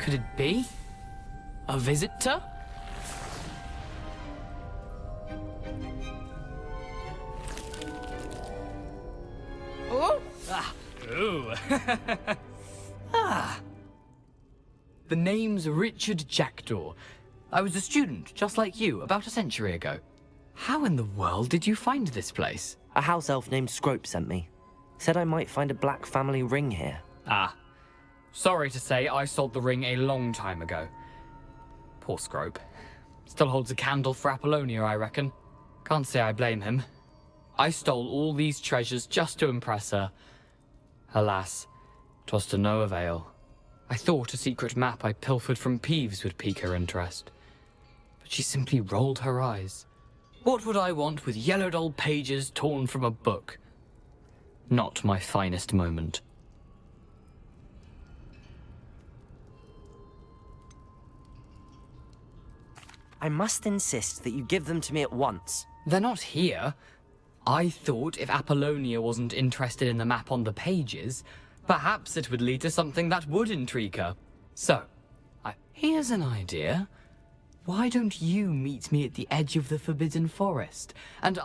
could it be? A visitor? Oh! Ah. Ooh. Ah. The name's Richard Jackdaw. I was a student, just like you, about a century ago. How in the world did you find this place? A house elf named Scrope sent me. Said I might find a black family ring here. Ah. Sorry to say, I sold the ring a long time ago. Poor Scrope. Still holds a candle for Apollonia, I reckon. Can't say I blame him. I stole all these treasures just to impress her. Alas, 'twas to no avail. I thought a secret map I pilfered from Peeves would pique her interest. But she simply rolled her eyes. What would I want with yellowed old pages torn from a book? Not my finest moment. I must insist that you give them to me at once. They're not here. I thought if Apollonia wasn't interested in the map on the pages, perhaps it would lead to something that would intrigue her. So, here's an idea. Why don't you meet me at the edge of the Forbidden Forest, and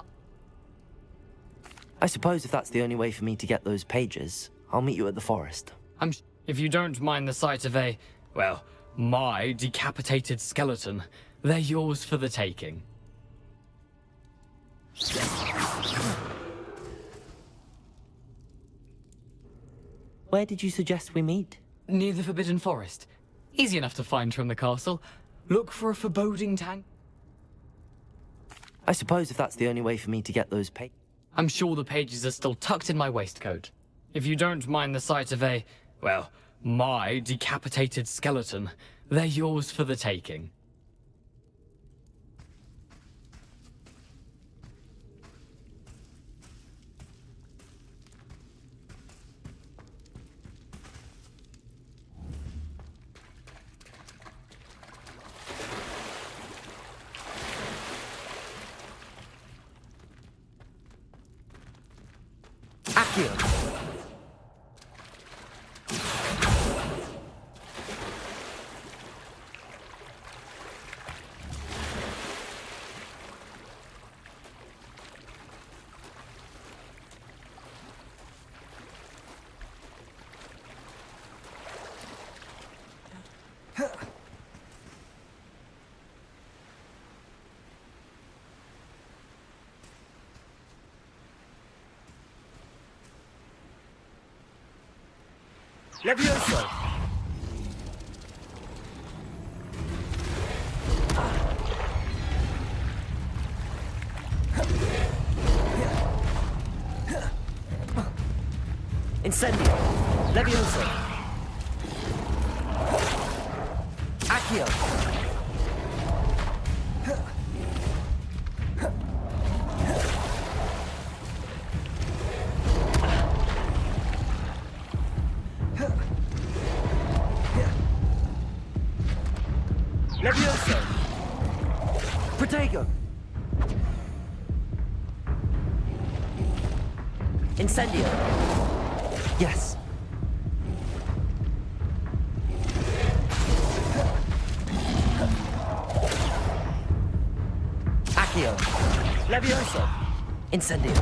I suppose if that's the only way for me to get those pages, I'll meet you at the forest. if you don't mind the sight of my decapitated skeleton, they're yours for the taking. Where did you suggest we meet? Near the Forbidden Forest. Easy enough to find from the castle. Look for a foreboding tank. I suppose if that's the only way for me to get those pages. I'm sure the pages are still tucked in my waistcoat. If you don't mind the sight of my decapitated skeleton, they're yours for the taking. Levioso! Incendio! Levioso! Accio! Levioso! Protego! Incendio! Yes. Accio! Levioso! Incendio!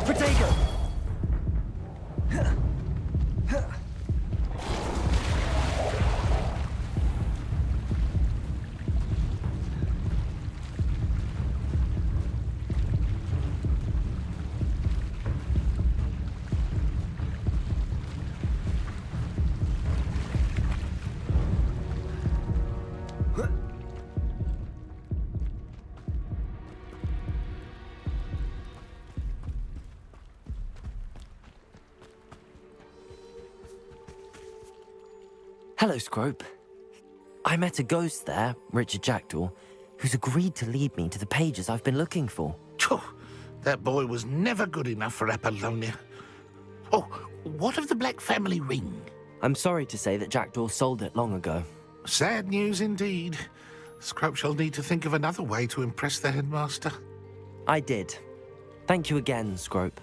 Protego! Hello, Scrope. I met a ghost there, Richard Jackdaw, who's agreed to lead me to the pages I've been looking for. Phew, that boy was never good enough for Apollonia. Oh, what of the Black family ring? I'm sorry to say that Jackdaw sold it long ago. Sad news indeed. Scrope shall need to think of another way to impress the headmaster. I did. Thank you again, Scrope.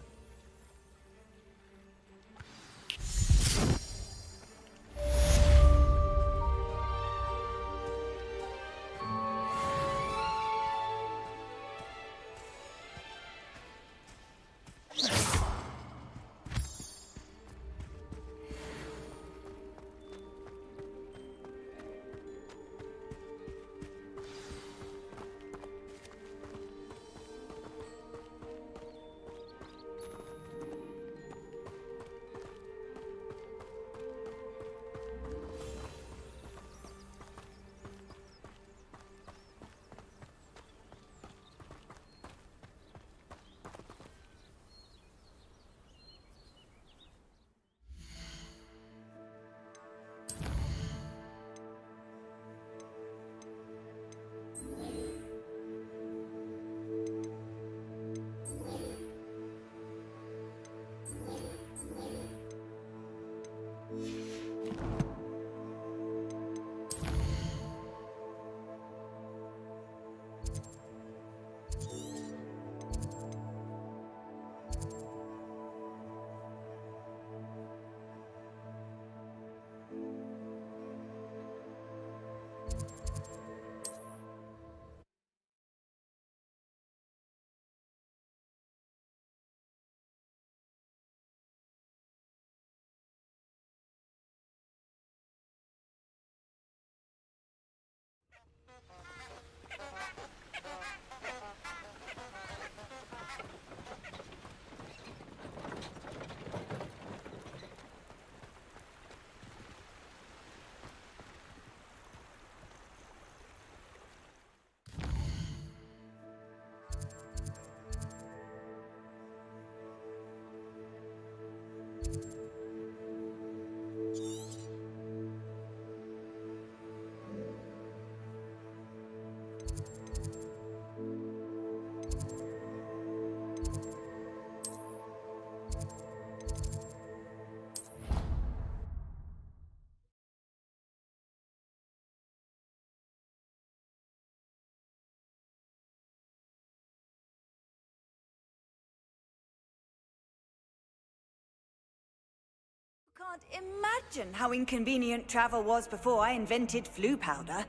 can't imagine how inconvenient travel was before I invented flu powder.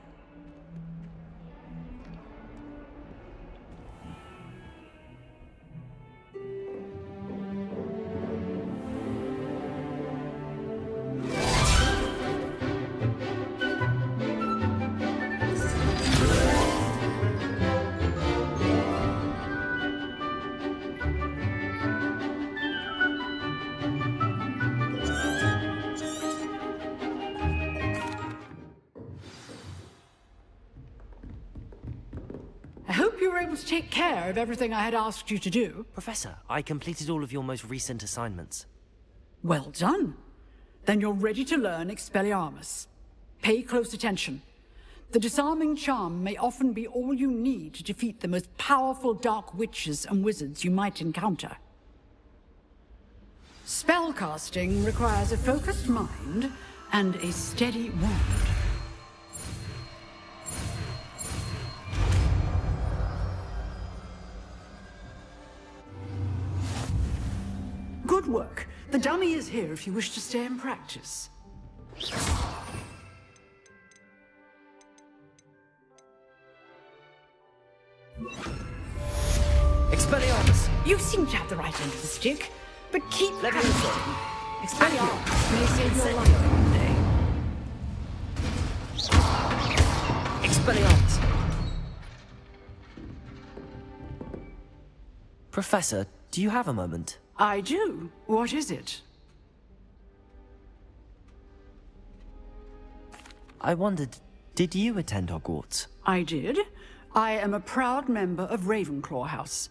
I hope you were able to take care of everything I had asked you to do. Professor, I completed all of your most recent assignments. Well done. Then you're ready to learn Expelliarmus. Pay close attention. The disarming charm may often be all you need to defeat the most powerful dark witches and wizards you might encounter. Spellcasting requires a focused mind and a steady wand. Good work. The dummy is here if you wish to stay and practice. Expelliarmus! You seem to have the right end of the stick, but keep Let me practicing. listen. Expelliarmus may save your life one day. Expelliarmus! Professor, do you have a moment? I do. What is it? I wondered, did you attend Hogwarts? I did. I am a proud member of Ravenclaw House.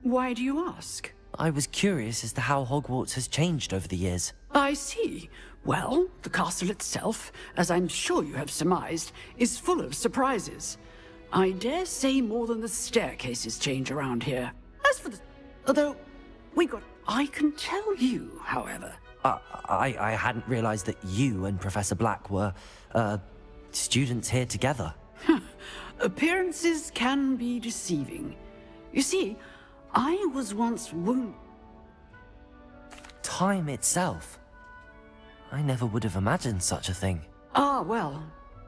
Why do you ask? I was curious as to how Hogwarts has changed over the years. I see. Well, the castle itself, as I'm sure you have surmised, is full of surprises. I dare say more than the staircases change around here. As for the... Although, I can tell you, however. I hadn't realized that you and Professor Black were, students here together. Appearances can be deceiving. You see, I was once wounded. Time itself. I never would have imagined such a thing. Ah, well.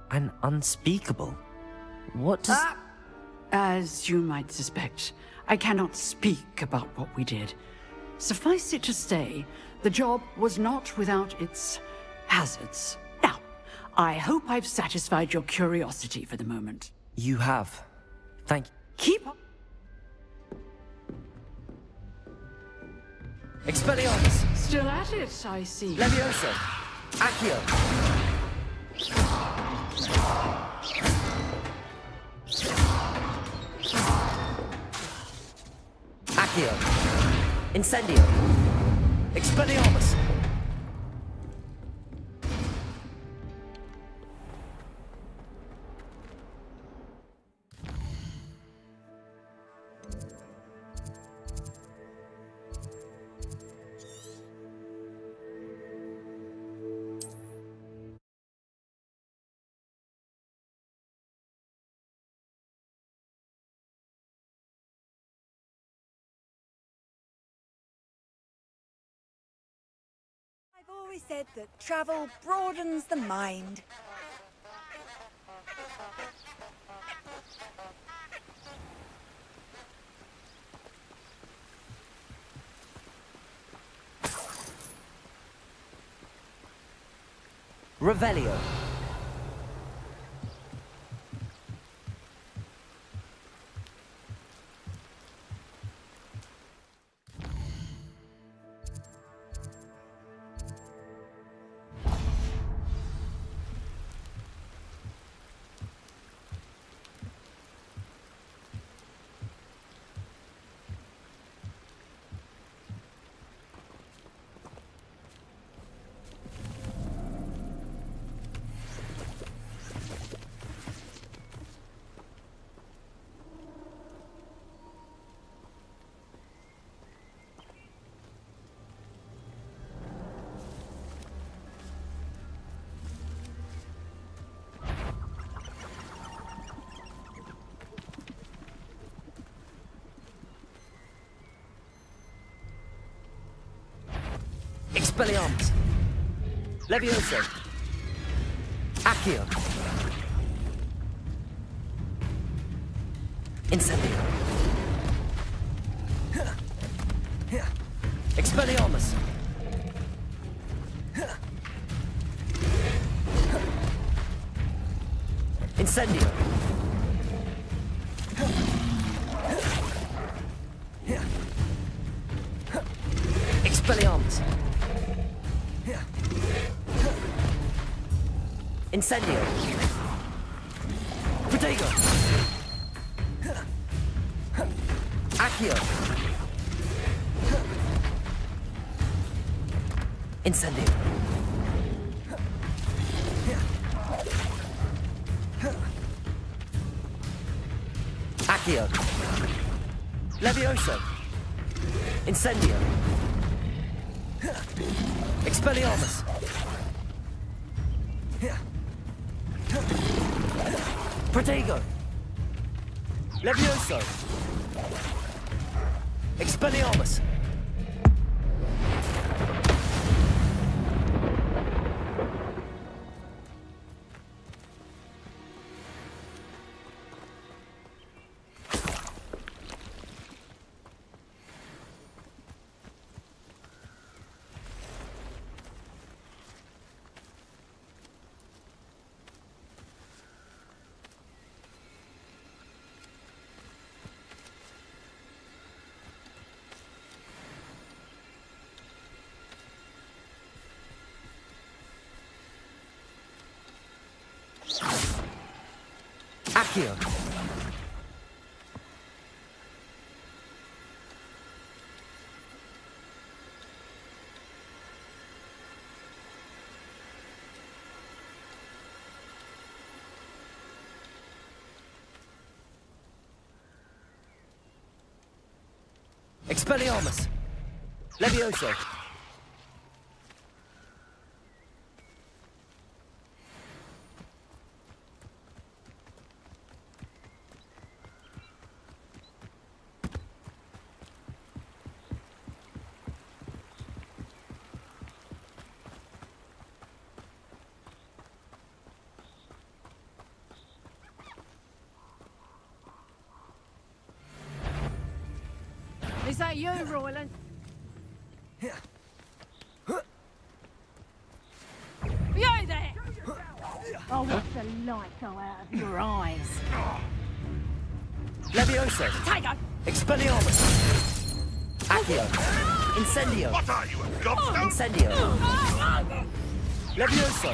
An unspeakable. What does... As you might suspect, I cannot speak about what we did. Suffice it to say, the job was not without its hazards. Now, I hope I've satisfied your curiosity for the moment. You have. Thank you. Keep up. Expelliarmus! Still at it, I see. Leviosa! Accio! Accio! Incendio! Expelliarmus! I've always said that travel broadens the mind. Revelio. Expelliarmus! Levioso. Accio. Incendio. Expelliarmus. Incendio. Expelliarmus. Incendio. Protego. Accio. Incendio. Accio. Levioso. Incendio. Expelliarmus. Protego. Levioso. Expelliarmus. Accio. Expelliarmus. Levioso. Is that you, Royland? You there! Oh, what's the light go out of your eyes? Levioso. Tiger! Expelliarmus. Accio. Incendio. What are you, a gobstone? Incendio. Levioso.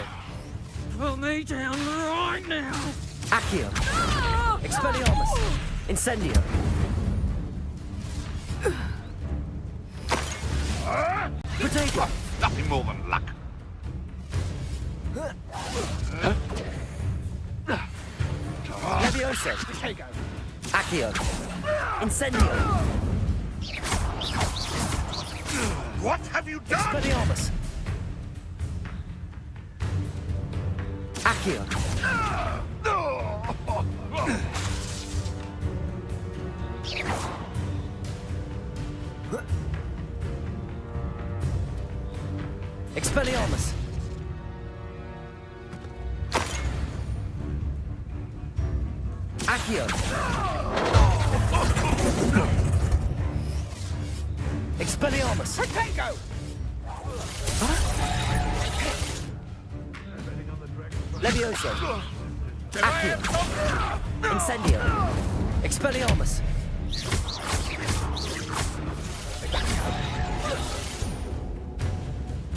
Put me down right now. Accio. Expelliarmus. Incendio. Protego. Nothing more than luck. Levioso. Accio. Incendio. What have you done? Expelliarmus. Accio. Expelliarmus. Accio. Expelliarmus. Protego! Levioso. Accio. Incendio. Expelliarmus.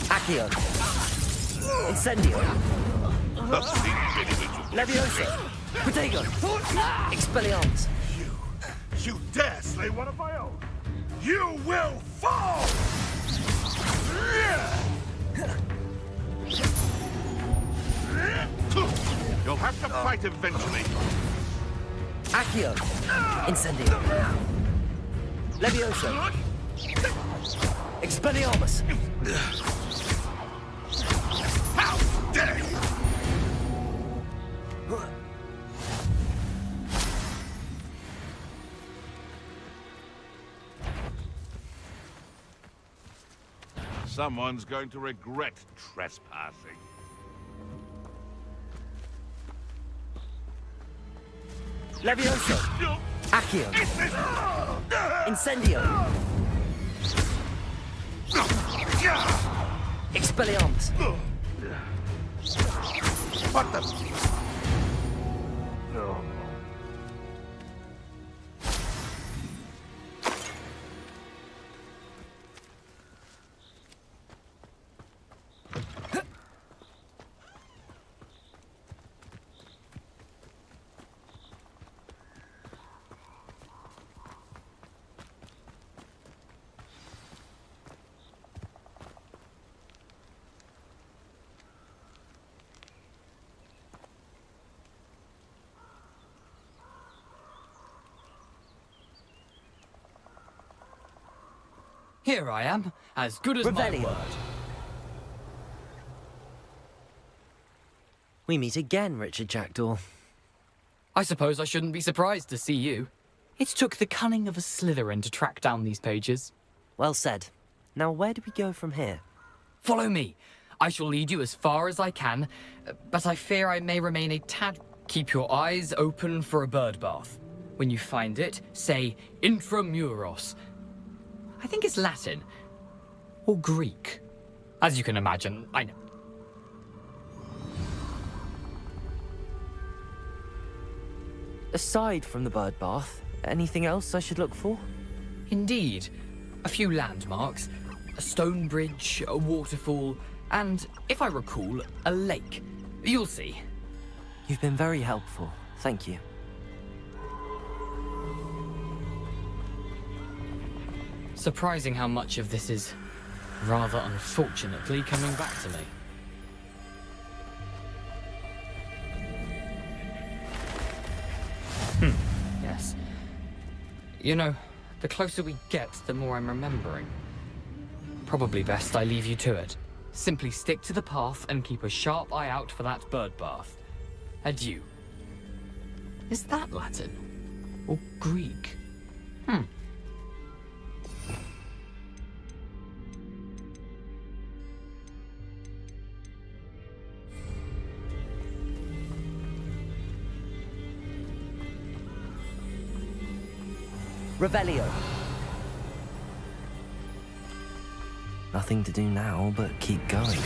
Accio. Incendio. A secret individual. Levioso. Protego. Expelliarmus. You dare slay one of my own? You will fall! You'll have to fight eventually. Accio. Incendio. Levioso. Expelliarmus. How dare you! Someone's going to regret trespassing. Levioso! Accio! Incendio! Expelliarmus! What the... No. Here I am, as good as my Revelio. word. We meet again, Richard Jackdaw. I suppose I shouldn't be surprised to see you. It took the cunning of a Slytherin to track down these pages. Well said. Now, where do we go from here? Follow me. I shall lead you as far as I can, but I fear I may remain a tad... Keep your eyes open for a bird bath. When you find it, say intramuros. I think it's Latin. Or Greek. As you can imagine, I know. Aside from the bird bath, anything else I should look for? Indeed. A few landmarks. A stone bridge, a waterfall, and, if I recall, a lake. You'll see. You've been very helpful. Thank you. Surprising how much of this is, rather unfortunately, coming back to me. Yes. You know, the closer we get, the more I'm remembering. Probably best I leave you to it. Simply stick to the path and keep a sharp eye out for that bird bath. Adieu. Is that Latin? Or Greek? Revelio. Nothing to do now but keep going.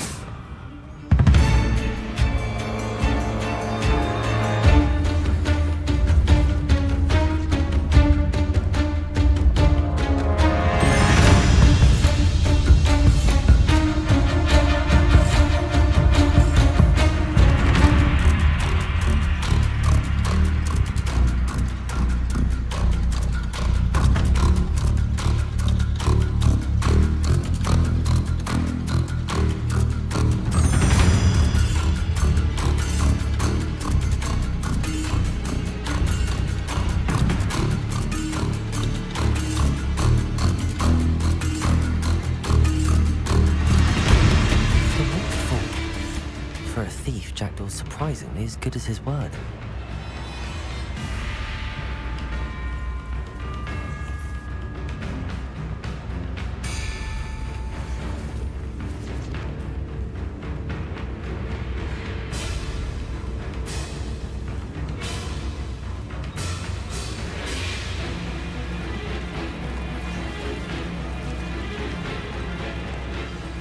For a thief, Jackdaw's surprisingly as good as his word.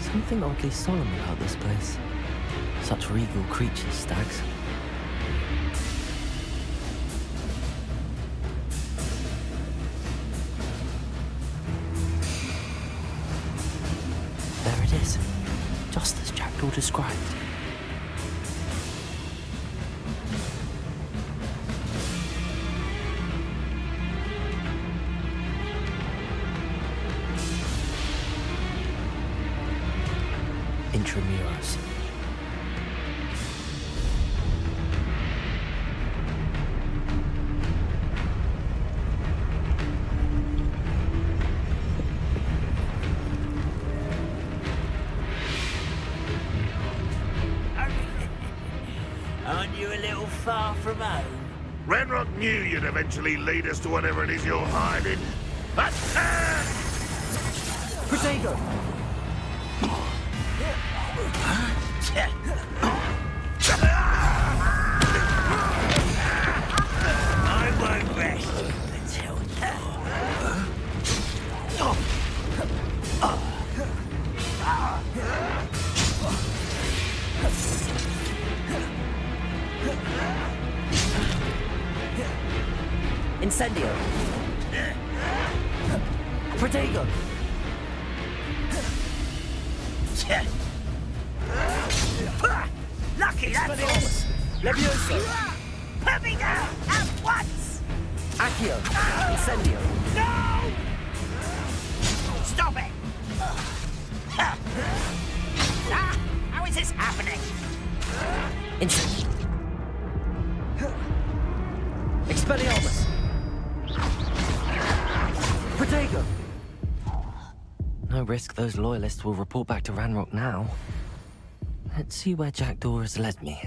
Something oddly solemn about this place. Such regal creatures, stags. There it is, just as Jackdaw described. Intramuros. Aren't you a little far from home? Renrock knew you'd eventually lead us to whatever it is you're hiding. Protego! I won't rest until now. Incendio. Protego. Lucky that's all. Levioso. Put me down at once! Accio. Incendio. No! Stop it! How is this happening? Incendio. Expelliarmus. Protego. No risk those loyalists will report back to Ranrock now. Let's see where Jackdaw has led me.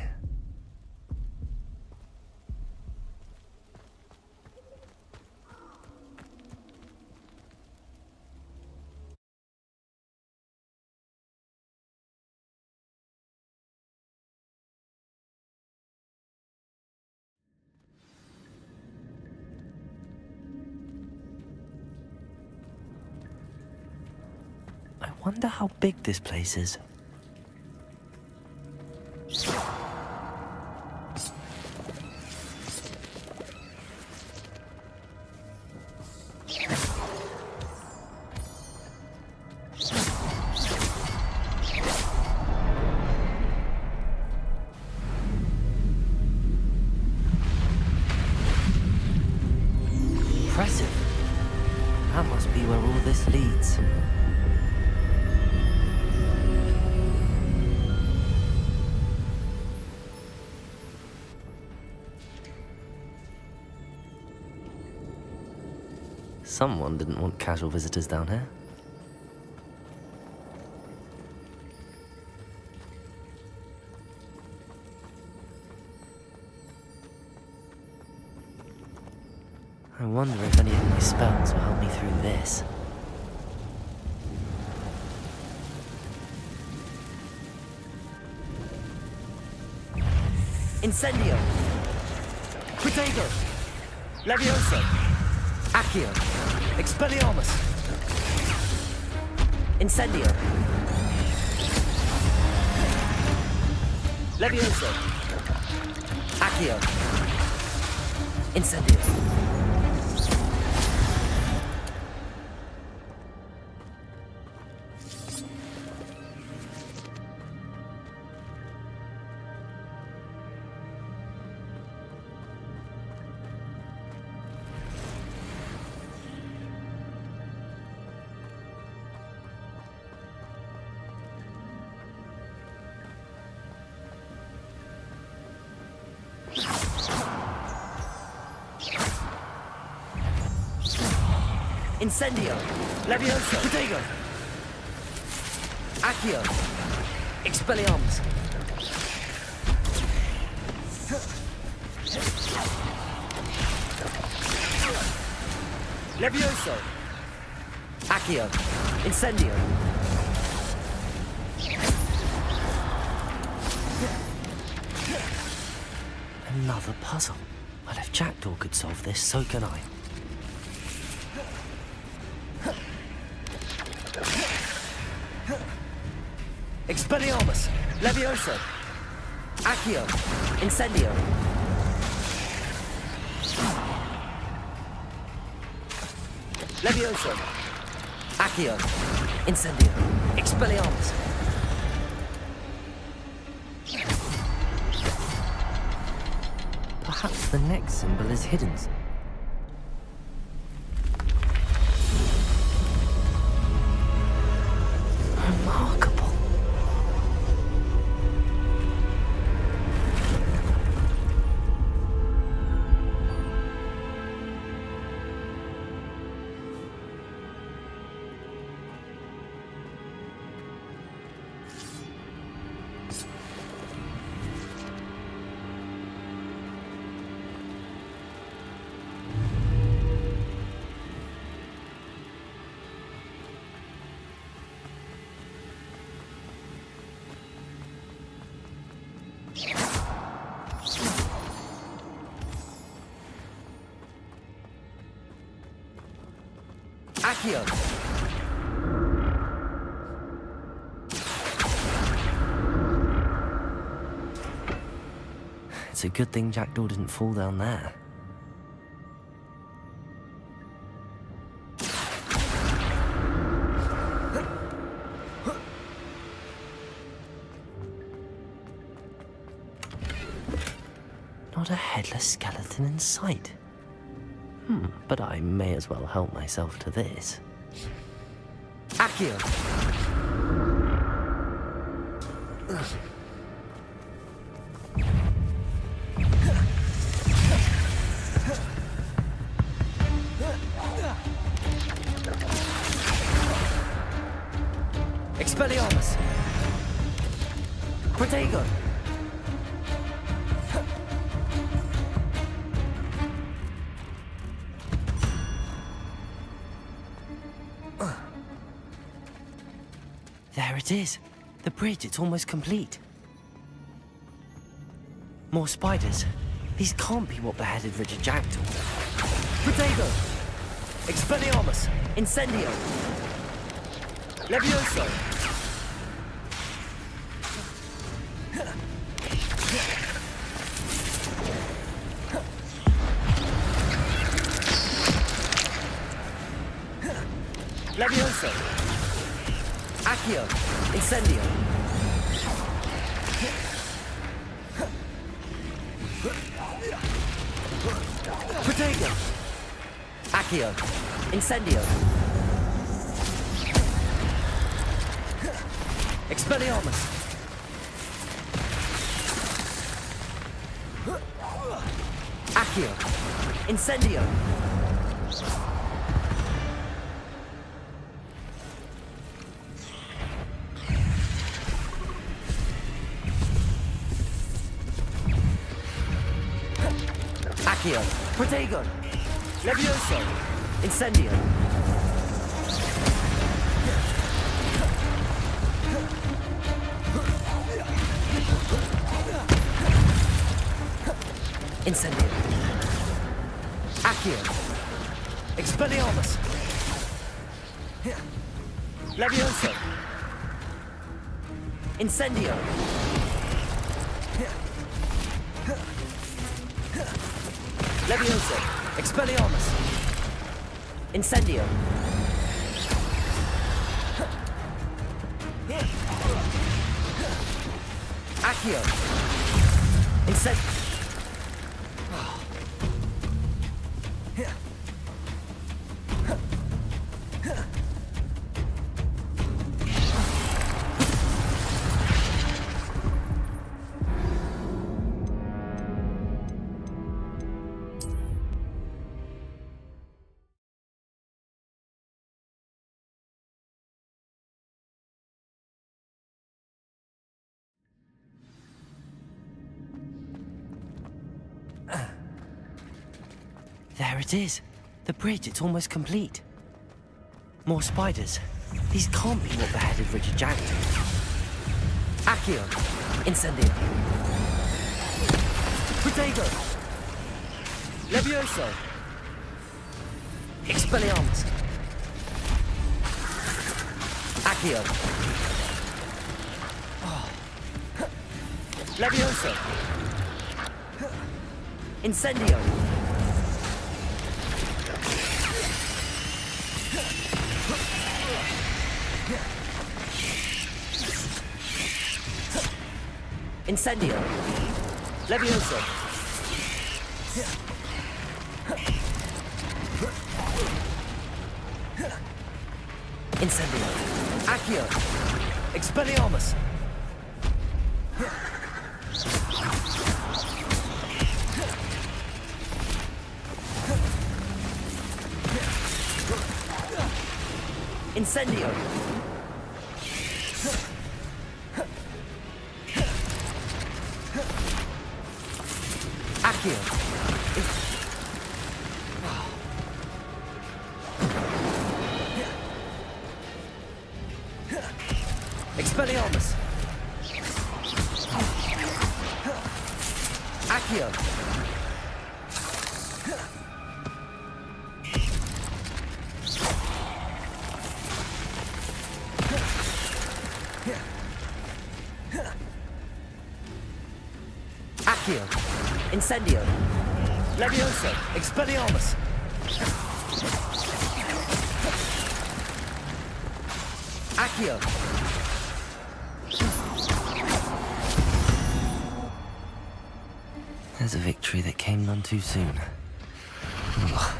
I wonder how big this place is. Impressive. That must be where all this leads. Someone didn't want casual visitors down here. I wonder if any of my spells will help me through this. Incendio! Protego! Levioso! Accio! Expelliarmus! Incendio! Levioso! Accio! Incendio! Incendio! Levioso! Protego! Accio! Expelliarmus! Levioso! Accio! Incendio! Another puzzle. Well, if Jackdaw could solve this, so can I. Expelliarmus! Levioso! Accio! Incendio! Levioso! Accio! Incendio! Expelliarmus! Perhaps the next symbol is hidden. Remarkable. Accio! It's a good thing Jackdaw didn't fall down there. Not a headless skeleton in sight. But I may as well help myself to this. Accio! Expelliarmus! Protego! There it is. The bridge, it's almost complete. More spiders. These can't be what beheaded Richard Jackdaw. Protego! Expelliarmus! Incendio! Levioso! Levioso! Accio! Incendio! Protego! Accio! Incendio! Expelliarmus! Accio! Incendio! Accio! Protego! Levioso! Incendio! Incendio! Accio! Expelliarmus! Levioso! Incendio! Levioso! Expelliarmus! Incendio! Accio! Incendio! There it is. The bridge, it's almost complete. More spiders. These can't be what beheaded Richard Jackdaw. Accio! Incendio! Protego! Levioso! Expelliarmus! Accio! Levioso! Incendio! Incendio! Levioso! Incendio! Accio! Expelliarmus! Incendio! Accio! Expelliarmus! Accio! Accio. Incendio. Levioso. Expelliarmus. Accio. There's a victory that came none too soon. Ugh.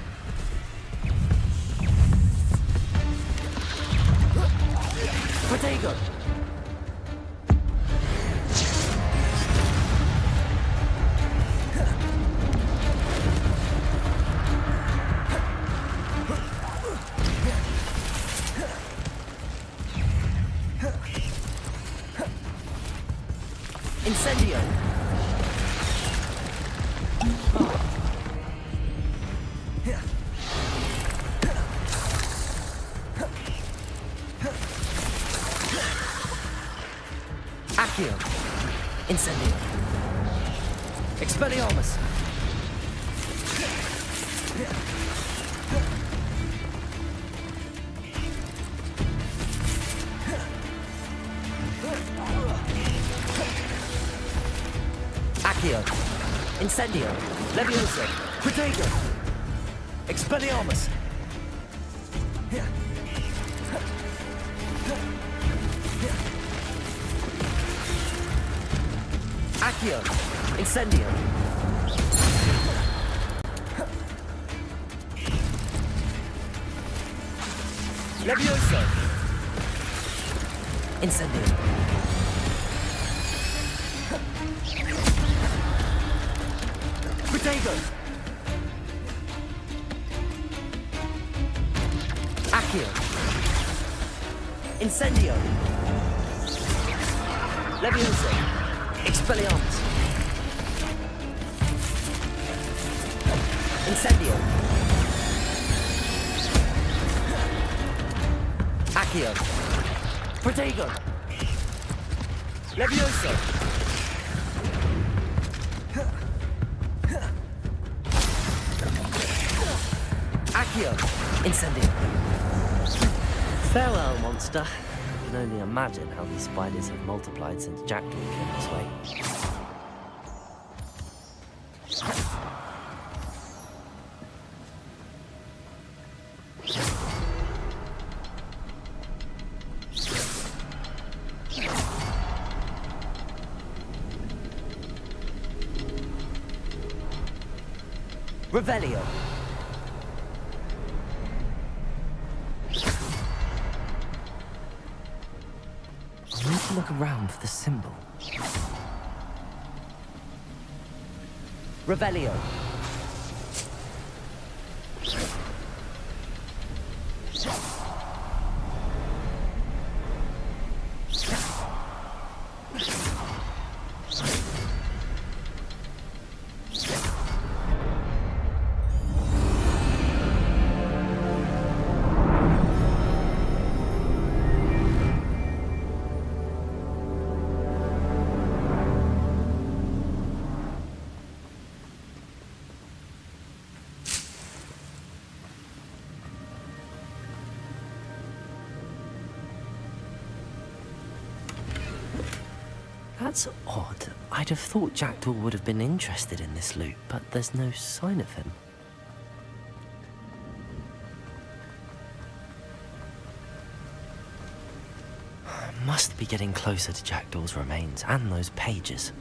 Protego! Incendio! Accio! Incendio! Expelliarmus! Accio! Incendio! Levioso! Protego! Expelliarmus! Accio! Incendio! Levioso! Incendio! Protego! Accio! Incendio! Levioso! Expelliarmus! Incendio! Accio! Protego! Levioso! Accio! Incendio! Farewell, monster. I can only imagine how these spiders have multiplied since Jackdaw came this way. Revelio. I need to look around for the symbol. Revelio. That's odd. I'd have thought Jackdaw would have been interested in this loot, but there's no sign of him. Must be getting closer to Jackdaw's remains and those pages.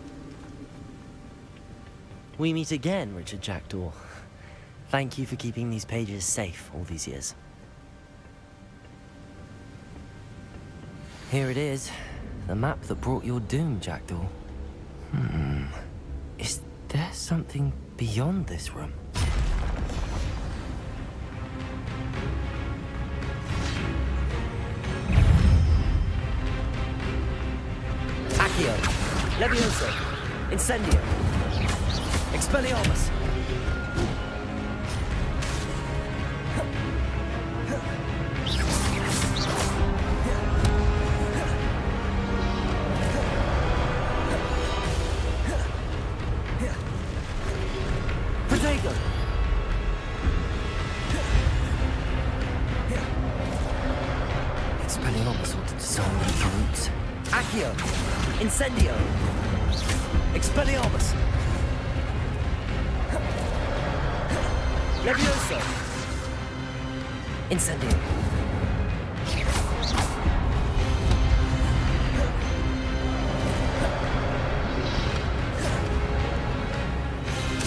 We meet again, Richard Jackdaw. Thank you for keeping these pages safe all these years. Here it is. The map that brought your doom, Jackdaw. Is there something beyond this room? Accio! Levioso! Incendio! Expelliarmus! Protego! Expelliarmus ought to disarm the brutes. Accio! Incendio! Expelliarmus! Levioso! Incendio!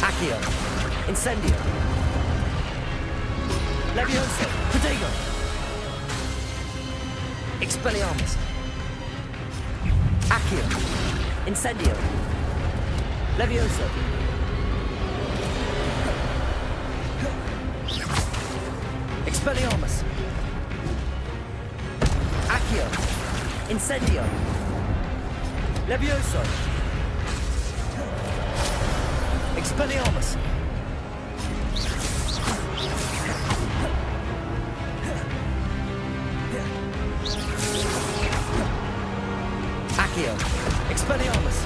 Accio! Incendio! Levioso! Protego! Expelliarmus! Accio! Incendio! Levioso! Expelliarmus! Accio! Incendio! Levioso! Expelliarmus! Accio! Expelliarmus!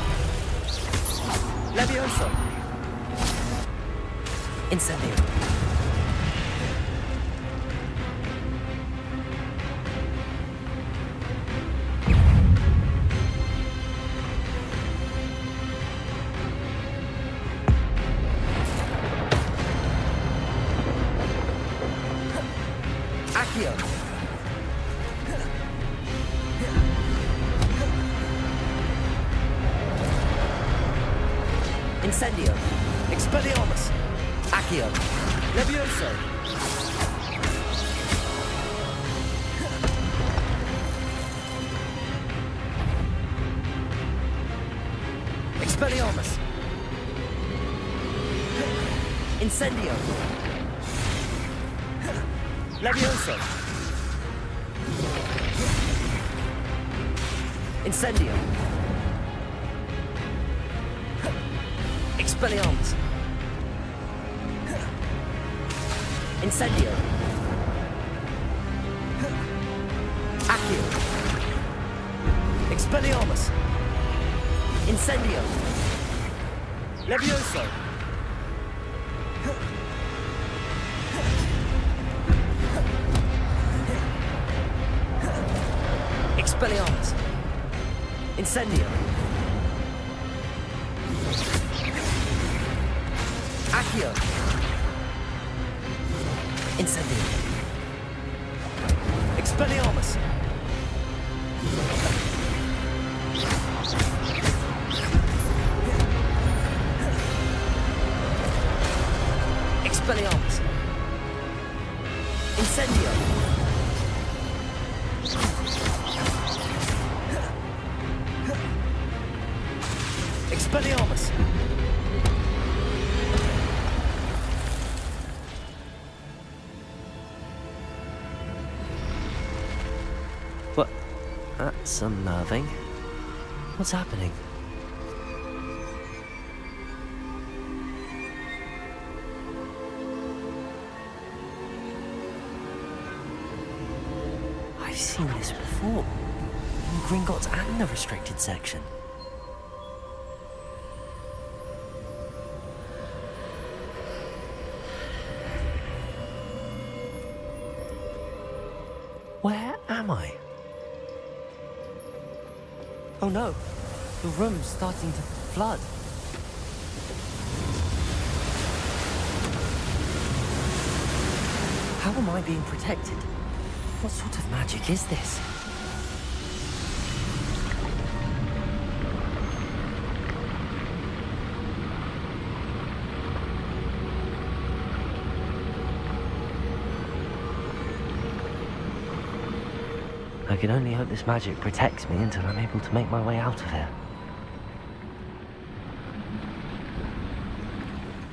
Levioso! Incendio! Accio! Incendio! Expelliarmus! Accio! Levioso! Expelliarmus! Incendio! Levioso! Incendio! Expelliarmus! Incendio! Accio! Expelliarmus! Incendio! Levioso! Expelliarmus! Incendio! Accio! Incendio! Expelliarmus! Expelliarmus! Incendio! Expelliarmus! What? That's unnerving. What's happening? I've seen this before. In Gringotts and the restricted section. Where am I? Oh no, the room's starting to flood. How am I being protected? What sort of magic is this? I can only hope this magic protects me until I'm able to make my way out of here.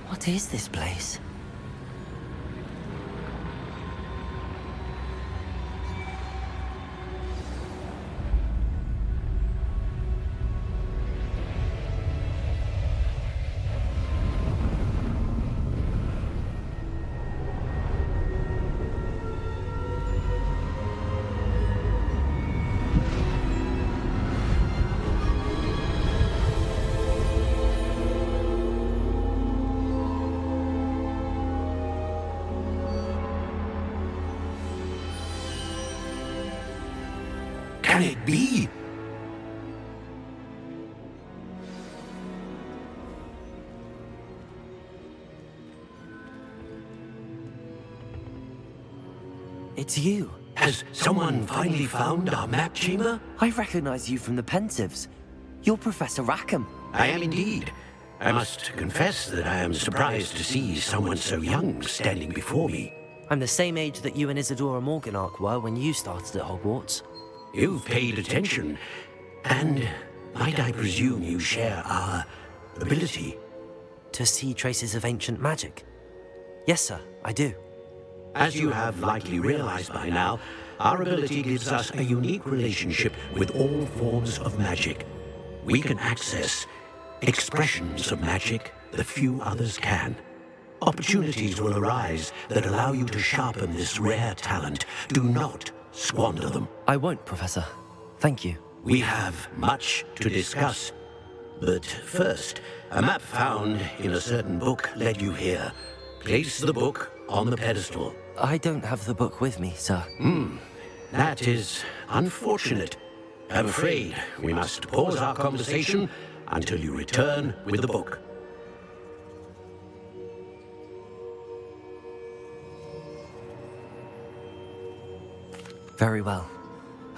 What is this place? Can it be? It's you. Has someone finally found our map chamber? I recognize you from the Pensieves. You're Professor Rackham. I am indeed. I must confess that I am surprised to see someone so young standing before me. I'm the same age that you and Isadora Morganach were when you started at Hogwarts. You've paid attention, and might I presume you share our ability? To see traces of ancient magic? Yes, sir, I do. As you have likely realized by now, our ability gives us a unique relationship with all forms of magic. We can access expressions of magic that few others can. Opportunities will arise that allow you to sharpen this rare talent. Do not squander them. I won't, Professor. Thank you. We have much to discuss. But first, a map found in a certain book led you here. Place the book on the pedestal. I don't have the book with me, sir. That is unfortunate. I'm afraid we must pause our conversation until you return with the book. Very well.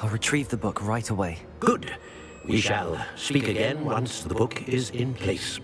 I'll retrieve the book right away. Good. We shall speak again once the book is in place.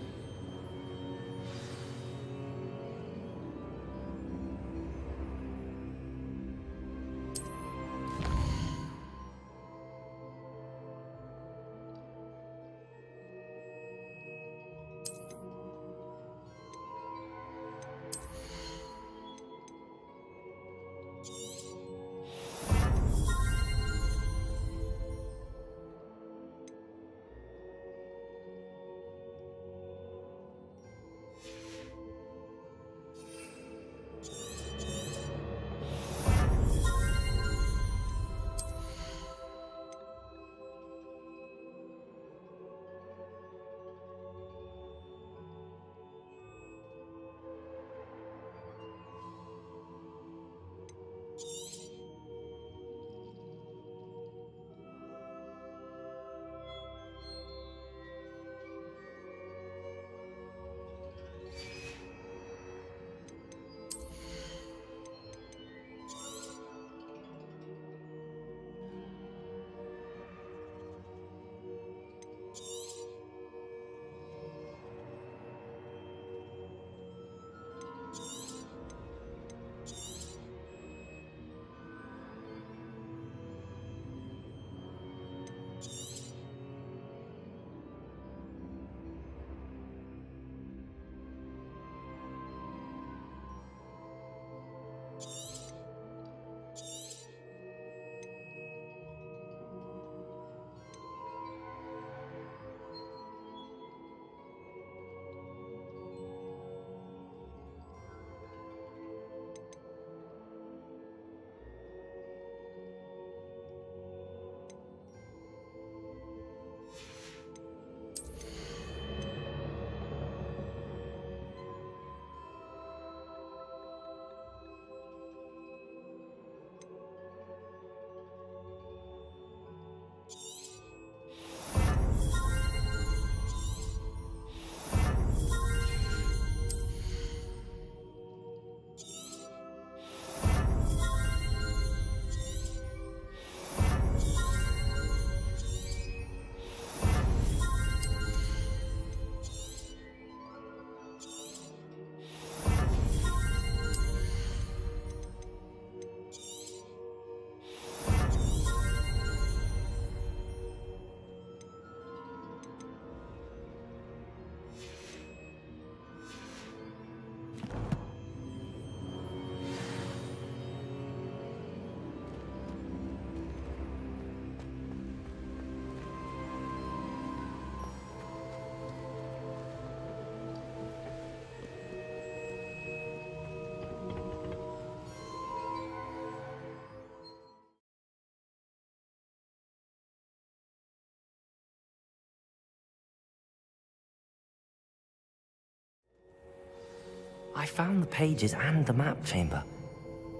I found the pages and the map chamber.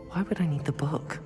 Why would I need the book?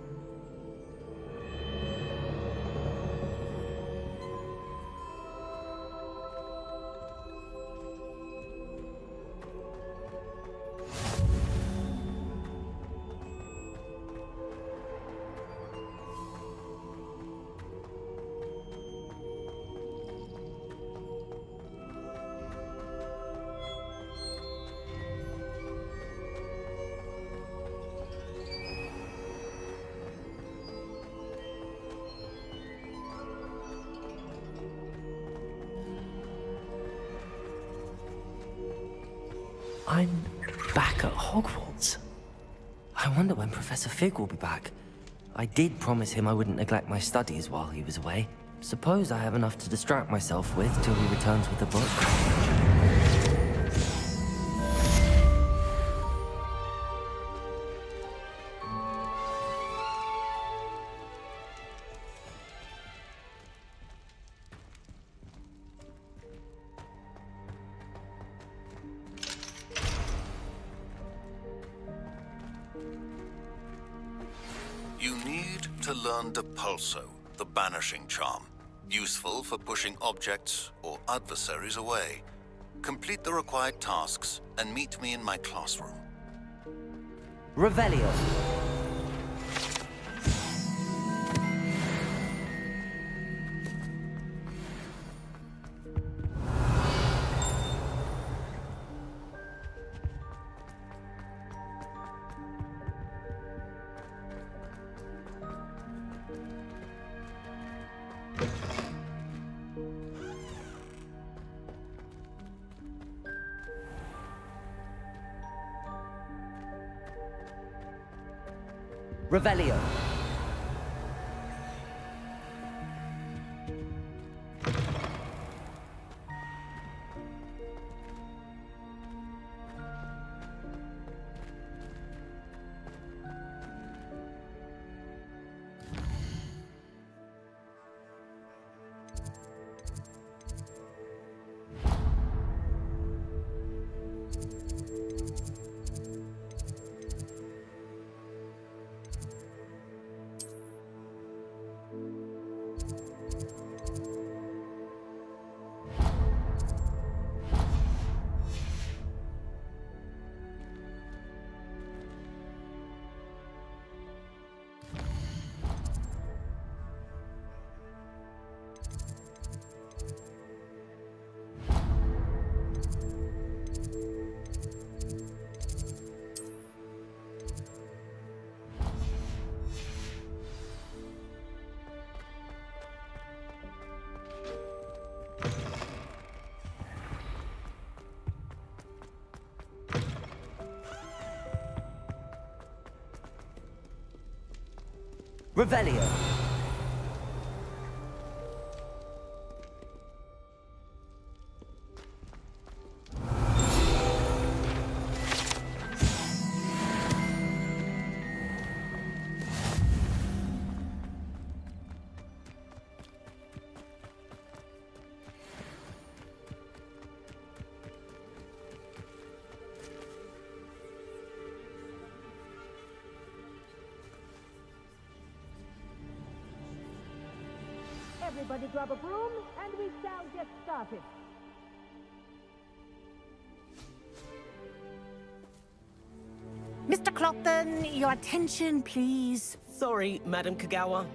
I'm back at Hogwarts. I wonder when Professor Fig will be back. I did promise him I wouldn't neglect my studies while he was away. Suppose I have enough to distract myself with till he returns with the book. You need to learn Depulso, the banishing charm. Useful for pushing objects or adversaries away. Complete the required tasks and meet me in my classroom. Revelio. Revelio. Revelio. Everybody grab a broom, and we shall get started. Mr. Clopton, your attention, please. Sorry, Madam Kagawa.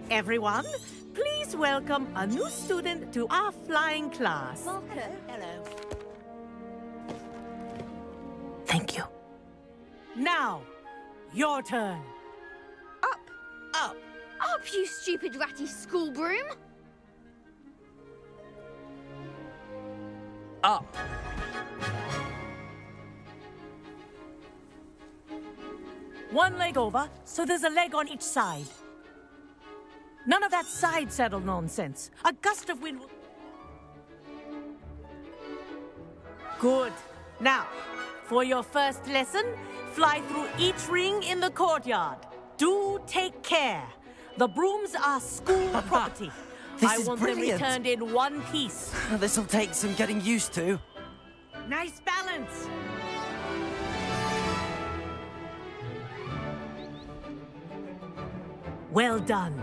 Everyone, please welcome a new student to our flying class. Welcome. Hello. Thank you. Now, your turn. Up, Up. up, you stupid ratty school broom! Up. One leg over, so there's a leg on each side. None of that side saddle nonsense. A gust of wind will... Good. Now, for your first lesson, fly through each ring in the courtyard. Do take care. The brooms are school property. I want them returned in one piece. This'll take some getting used to. Nice balance. Well done.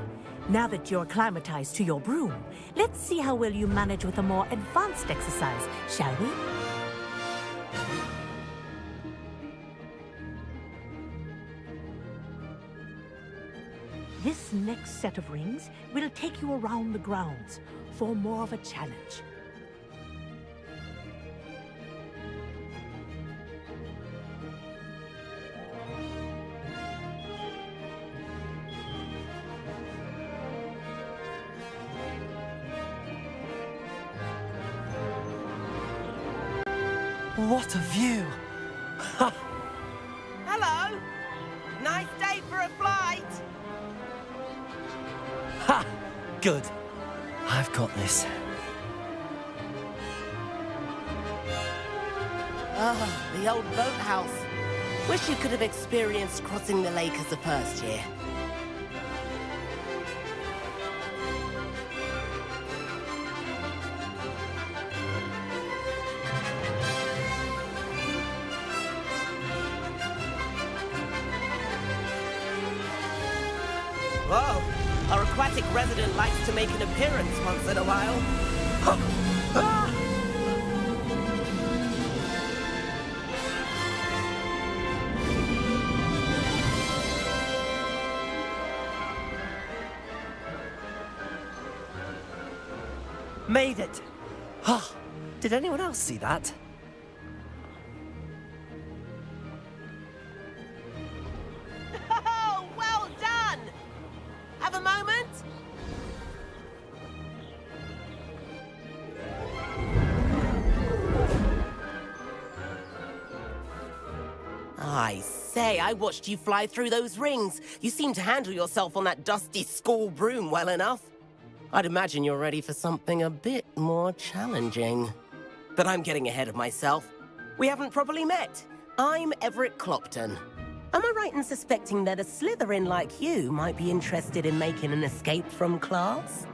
Now that you're acclimatized to your broom, let's see how well you manage with a more advanced exercise, shall we? This next set of rings will take you around the grounds for more of a challenge. What a view! Hello! Nice day for a flight! Ha! Good. I've got this. Ah, the old boathouse. Wish you could have experienced crossing the lake as a first year. Whoa! Our aquatic resident likes to make an appearance once in a while. Ah! Made it! Oh, did anyone else see that? Oh, well done! Have a moment? I say, I watched you fly through those rings. You seem to handle yourself on that dusty school broom well enough. I'd imagine you're ready for something a bit more challenging. But I'm getting ahead of myself. We haven't properly met. I'm Everett Clopton. Am I right in suspecting that a Slytherin like you might be interested in making an escape from class?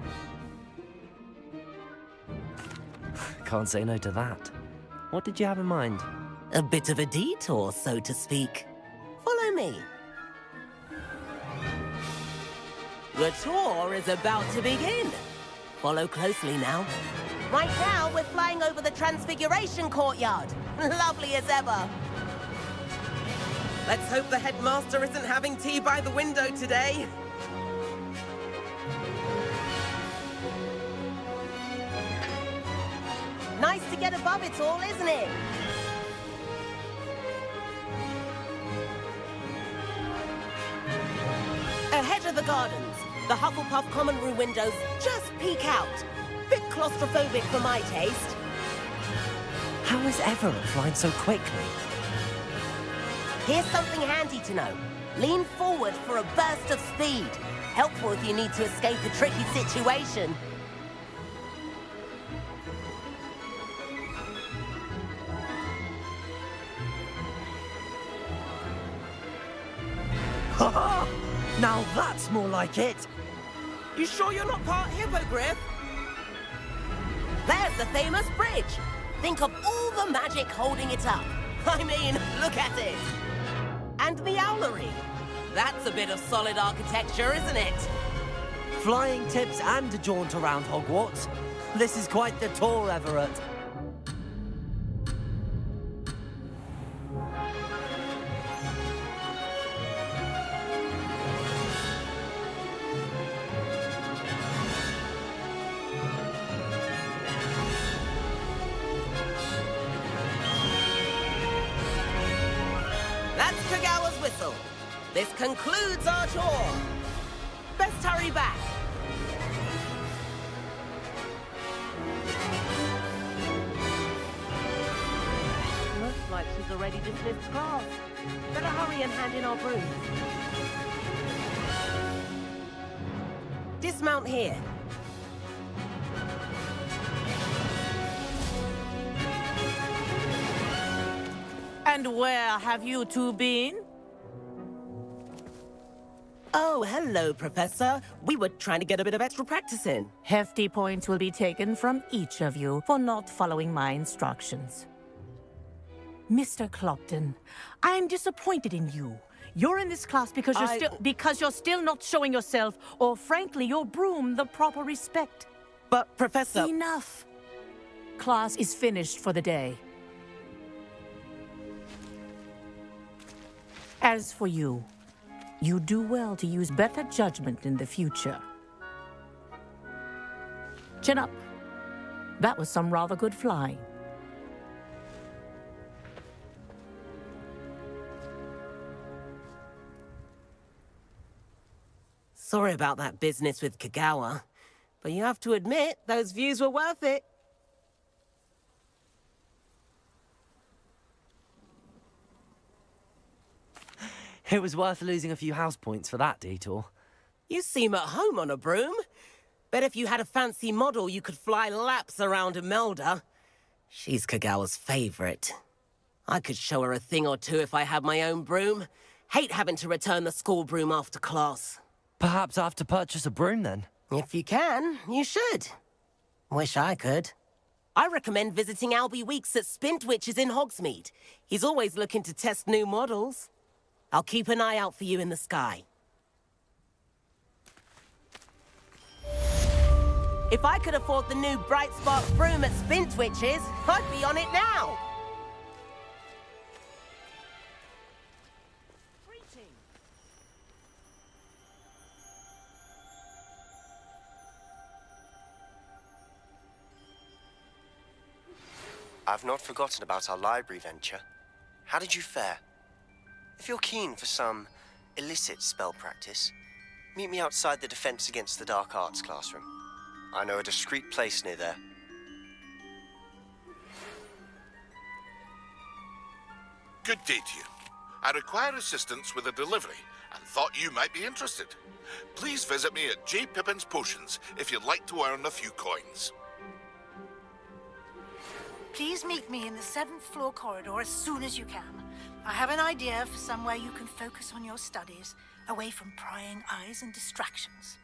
Can't say no to that. What did you have in mind? A bit of a detour, so to speak. Follow me. The tour is about to begin. Follow closely now. Right now, we're flying over the Transfiguration Courtyard. Lovely as ever. Let's hope the headmaster isn't having tea by the window today. Nice to get above it all, isn't it? Ahead of the gardens, the Hufflepuff common room windows just peek out. Bit claustrophobic for my taste. How is Everett flying so quickly? Here's something handy to know. Lean forward for a burst of speed. Helpful if you need to escape a tricky situation. Ha! Now that's more like it! You sure you're not part hippogriff? There's the famous bridge. Think of all the magic holding it up. I mean, look at it. And the owlery. That's a bit of solid architecture, isn't it? Flying tips and a jaunt around Hogwarts. This is quite the tour, Everett. This concludes our tour. Best hurry back. Looks like she's already dismissed class. Better hurry and hand in our brooms. Dismount here. And where have you two been? Oh, hello, Professor. We were trying to get a bit of extra practice in. Hefty points will be taken from each of you for not following my instructions. Mr. Clopton, I am disappointed in you. You're in this class because you're still not showing yourself, or frankly, your broom the proper respect. But, Professor... Enough. Class is finished for the day. As for you, you do well to use better judgment in the future. Chin up. That was some rather good flying. Sorry about that business with Kagawa, but you have to admit, those views were worth it. It was worth losing a few house points for that detour. You seem at home on a broom. Bet if you had a fancy model, you could fly laps around Imelda. She's Kagawa's favorite. I could show her a thing or two if I had my own broom. Hate having to return the school broom after class. Perhaps I have to purchase a broom then? If you can, you should. Wish I could. I recommend visiting Albie Weeks at Spintwitches in Hogsmeade. He's always looking to test new models. I'll keep an eye out for you in the sky. If I could afford the new Bright Spark broom at Spintwitches, I'd be on it now! I've not forgotten about our library venture. How did you fare? If you're keen for some illicit spell practice, meet me outside the Defense Against the Dark Arts classroom. I know a discreet place near there. Good day to you. I require assistance with a delivery and thought you might be interested. Please visit me at J. Pippin's Potions if you'd like to earn a few coins. Please meet me in the 7th floor corridor as soon as you can. I have an idea for somewhere you can focus on your studies, away from prying eyes and distractions.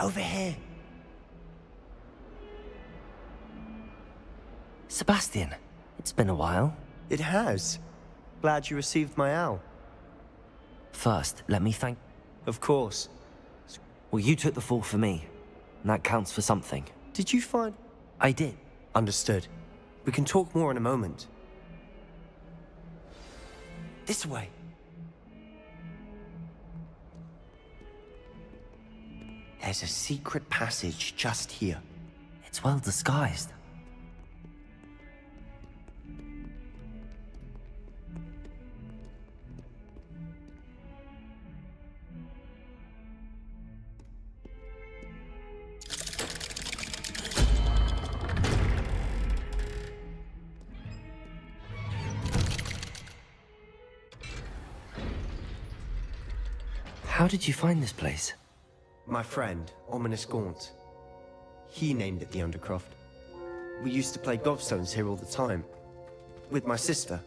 Over here. Sebastian, it's been a while. It has. Glad you received my owl. First, let me thank... Of course. Well, you took the fall for me, and that counts for something. Did you find... I did. Understood. We can talk more in a moment. This way. There's a secret passage just here. It's well disguised. How did you find this place? My friend, Ominous Gaunt. He named it the Undercroft. We used to play gobstones here all the time. With my sister,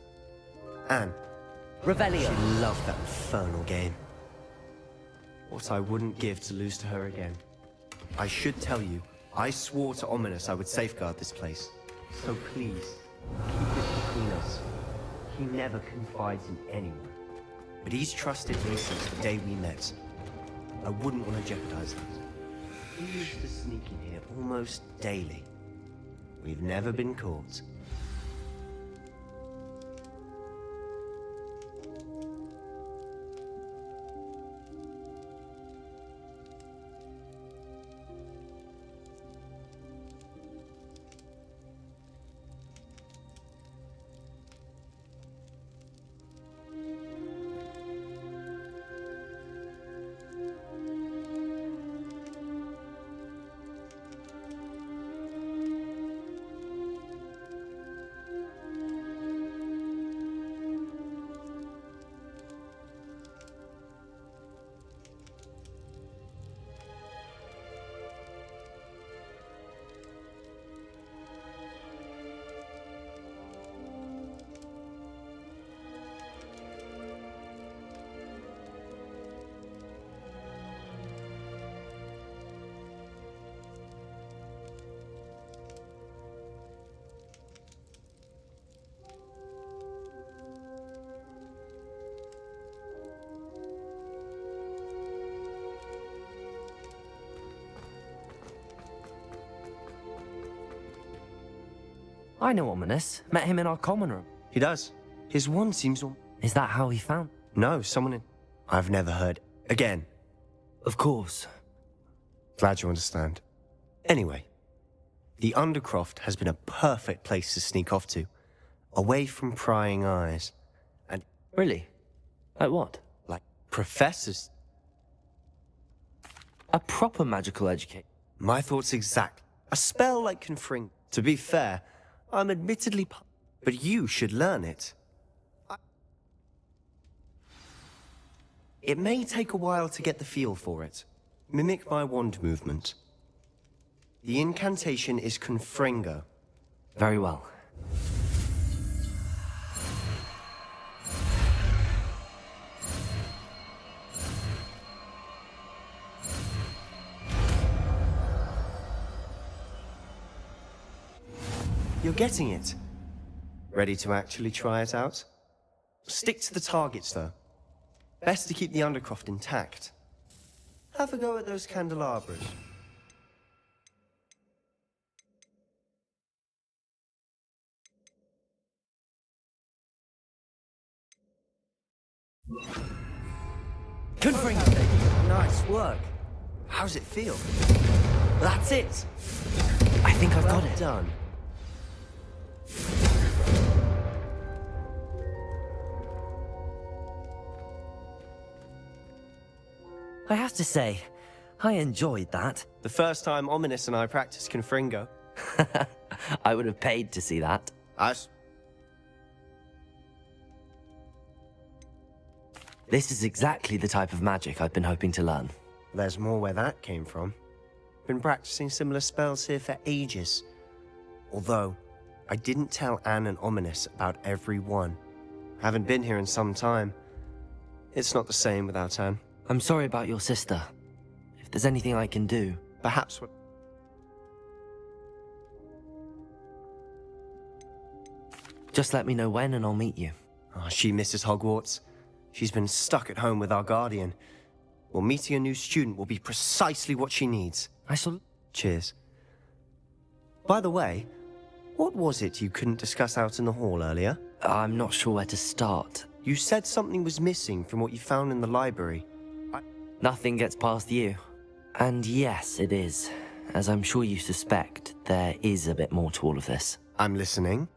Anne. Revelio. She loved that infernal game. What I wouldn't give to lose to her again. I should tell you, I swore to Ominous I would safeguard this place. So please, keep it between us. He never confides in anyone. But he's trusted me since the day we met. I wouldn't want to jeopardize that. He used to sneak in here almost daily. We've never been caught. I know Ominous. Met him in our common room. He does. His wand seems all... Is that how he found? No, someone in... I've never heard... Again. Of course. Glad you understand. Anyway, the Undercroft has been a perfect place to sneak off to. Away from prying eyes. And... Really? Like what? Like professors. A proper magical educator. My thoughts exact. A spell like Confring. To be fair, I'm admittedly... But you should learn it. It may take a while to get the feel for it. Mimic my wand movement. The incantation is Confringo. Very well. You're getting it. Ready to actually try it out? Stick to the targets, though. Best to keep the Undercroft intact. Have a go at those candelabras. Confring! Nice work. How's it feel? That's it. I think I've got Well it. done. I have to say, I enjoyed that. The first time Ominous and I practiced Confringo. I would have paid to see that. This is exactly the type of magic I've been hoping to learn. There's more where that came from. Been practicing similar spells here for ages. Although, I didn't tell Anne and Ominous about every one. Haven't been here in some time. It's not the same without Anne. I'm sorry about your sister. If there's anything I can do... Perhaps what... Just let me know when and I'll meet you. Oh, she misses Hogwarts. She's been stuck at home with our guardian. Well, meeting a new student will be precisely what she needs. I shall... Cheers. By the way, what was it you couldn't discuss out in the hall earlier? I'm not sure where to start. You said something was missing from what you found in the library. Nothing gets past you. And yes, it is. As I'm sure you suspect, there is a bit more to all of this. I'm listening.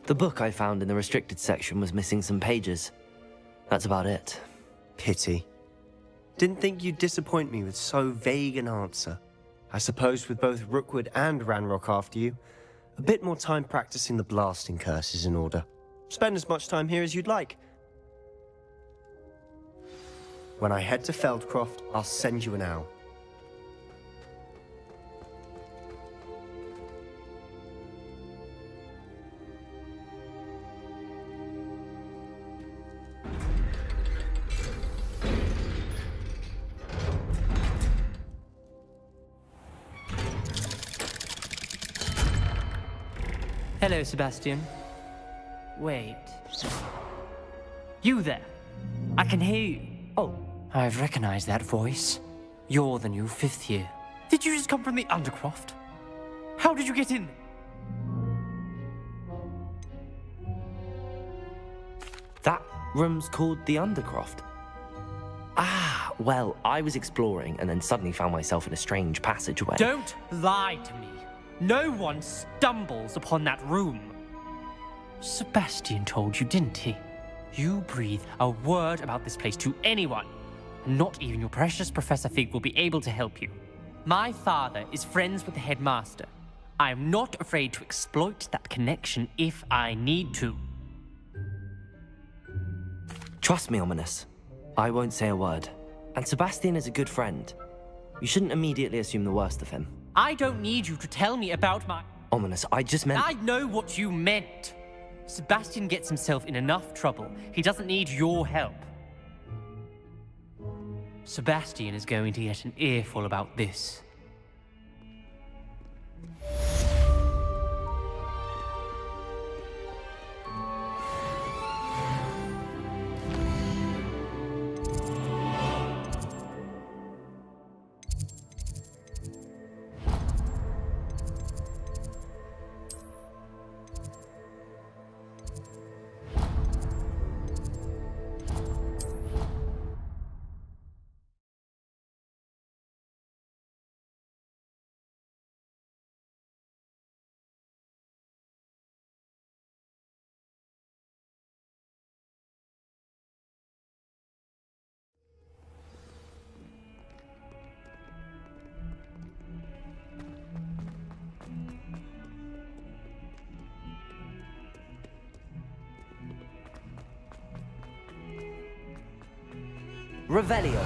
The book I found in the restricted section was missing some pages. That's about it. Pity. Didn't think you'd disappoint me with so vague an answer. I suppose with both Rookwood and Ranrock after you, a bit more time practicing the blasting curse is in order. Spend as much time here as you'd like. When I head to Feldcroft, I'll send you an owl. Hello, Sebastian. Wait. You there? I can hear you. Oh, I've recognized that voice. You're the new 5th year. Did you just come from the Undercroft? How did you get in? That room's called the Undercroft. Ah, well, I was exploring and then suddenly found myself in a strange passageway. Don't lie to me. No one stumbles upon that room. Sebastian told you, didn't he? You breathe a word about this place to anyone, and not even your precious Professor Fig will be able to help you. My father is friends with the headmaster. I am not afraid to exploit that connection if I need to. Trust me, Ominous. I won't say a word. And Sebastian is a good friend. You shouldn't immediately assume the worst of him. I don't need you to tell me about my... Ominous, I just meant... I know what you meant. Sebastian gets himself in enough trouble. He doesn't need your help. Sebastian is going to get an earful about this. Revelio.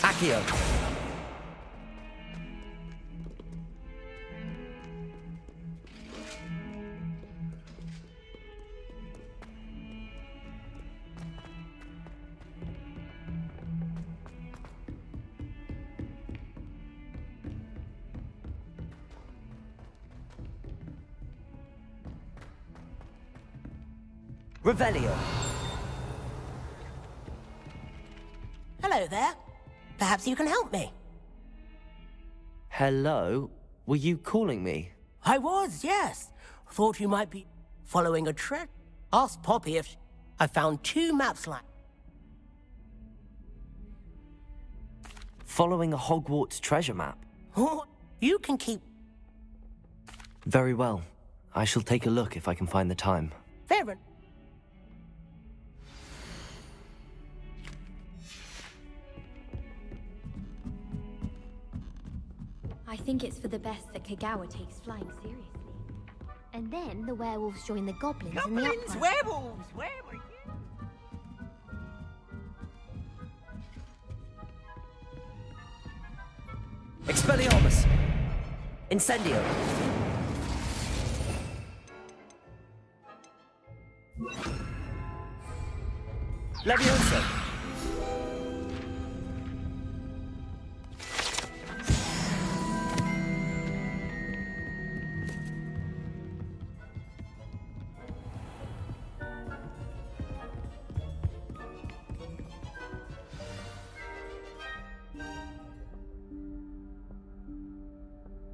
Accio. Revelio. Hello there. Perhaps you can help me. Hello? Were you calling me? I was, yes. Thought you might be following a trek. Ask Poppy if I found 2 maps like... Following a Hogwarts treasure map? Oh, you can keep... Very well. I shall take a look if I can find the time. Fair enough. I think it's for the best that Kagawa takes flying seriously. And then the werewolves join the goblins in the uprising. Werewolves! Where were you? Expelliarmus! Incendio! Leviosa!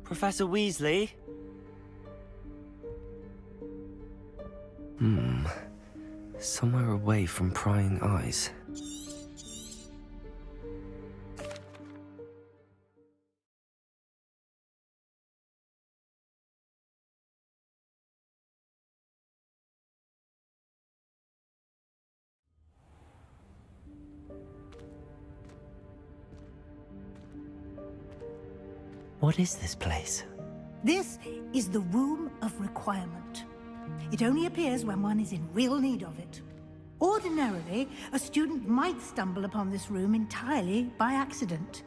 Professor Weasley? Somewhere away from prying eyes. What is this place? This is the Room of Requirement. It only appears when one is in real need of it. Ordinarily, a student might stumble upon this room entirely by accident.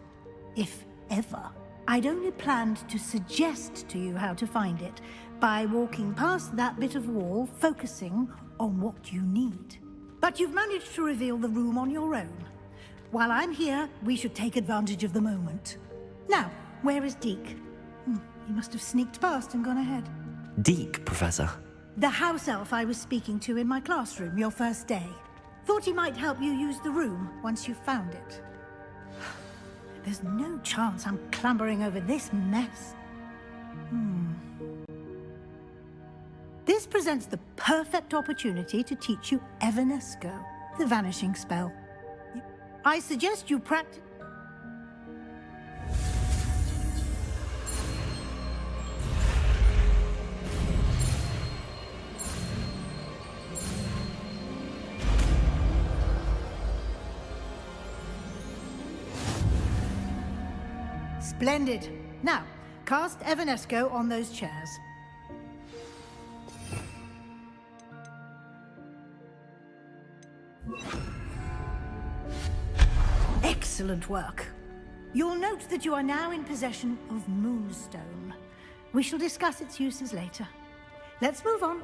If ever. I'd only planned to suggest to you how to find it by walking past that bit of wall, focusing on what you need. But you've managed to reveal the room on your own. While I'm here, we should take advantage of the moment. Now, where is Deke? He must have sneaked past and gone ahead. Deke, Professor. The house elf I was speaking to in my classroom your first day. Thought he might help you use the room once you found it. There's no chance I'm clambering over this mess. This presents the perfect opportunity to teach you Evanesco, the vanishing spell. I suggest you practice... Splendid. Now, cast Evanesco on those chairs. Excellent work. You'll note that you are now in possession of Moonstone. We shall discuss its uses later. Let's move on.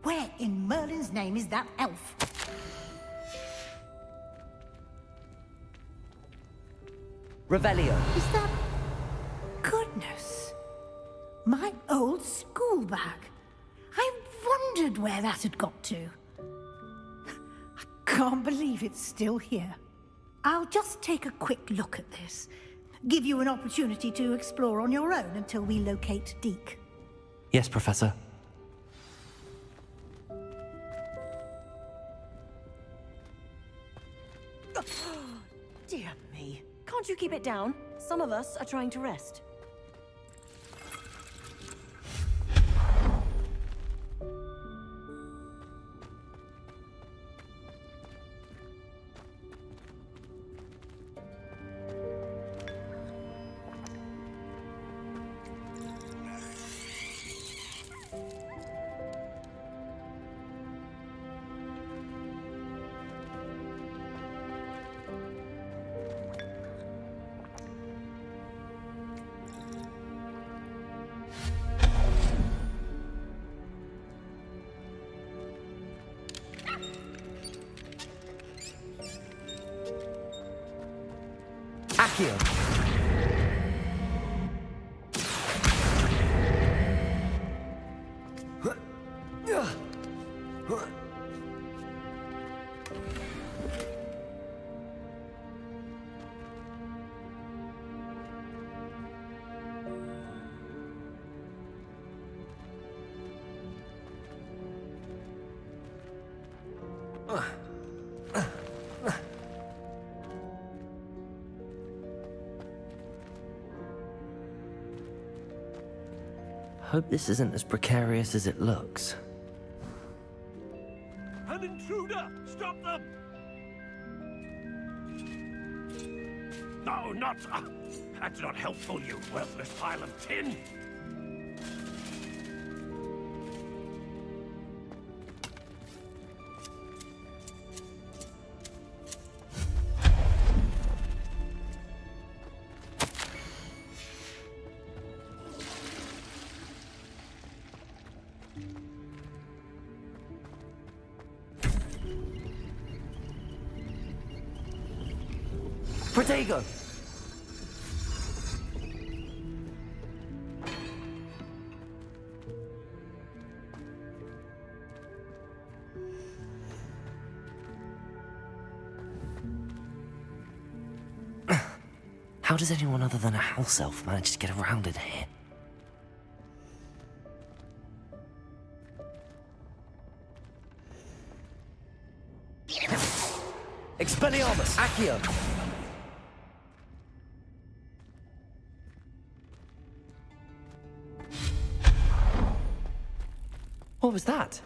Where in Merlin's name is that elf? Revelio. Is that... Goodness. My old school bag. I wondered where that had got to. I can't believe it's still here. I'll just take a quick look at this. Give you an opportunity to explore on your own until we locate Deke. Yes, Professor. Dear me. Can't you keep it down? Some of us are trying to rest. Accio. Hope this isn't as precarious as it looks. An intruder! Stop them! No, not... that's not helpful, you worthless pile of tin! Protego! How does anyone other than a house elf manage to get around in here? Expelliarmus! Accio! What was that?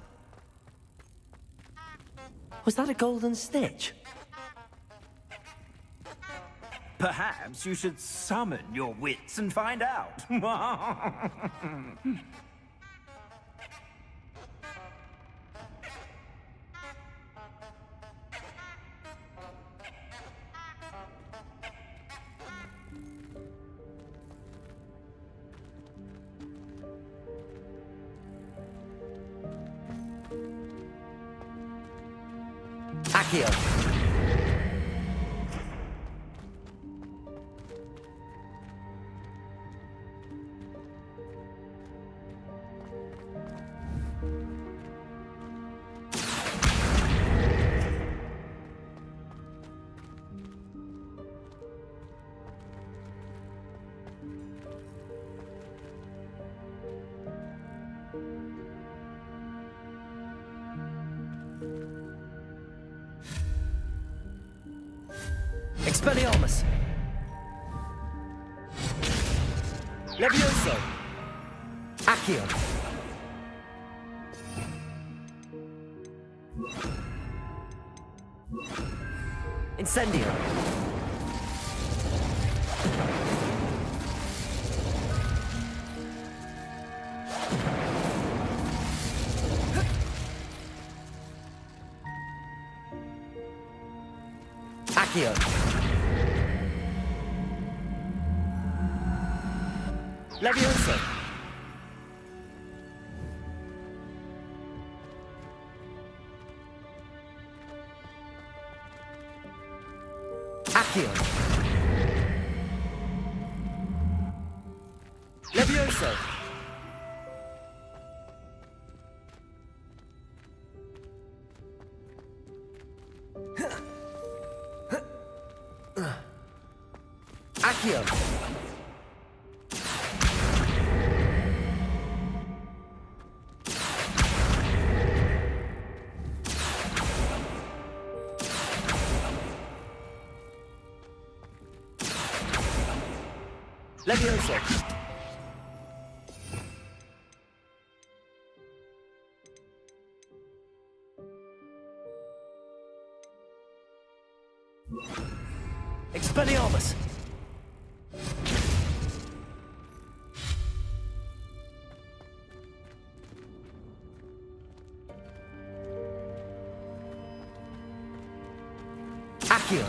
Was that a golden snitch? Perhaps you should summon your wits and find out. Accio! Expelliarmus! Levioso! Accio! Incendio! Accio! Levioso! Accio! Levioso! Accio! Levioso! Expelliarmus! Accio!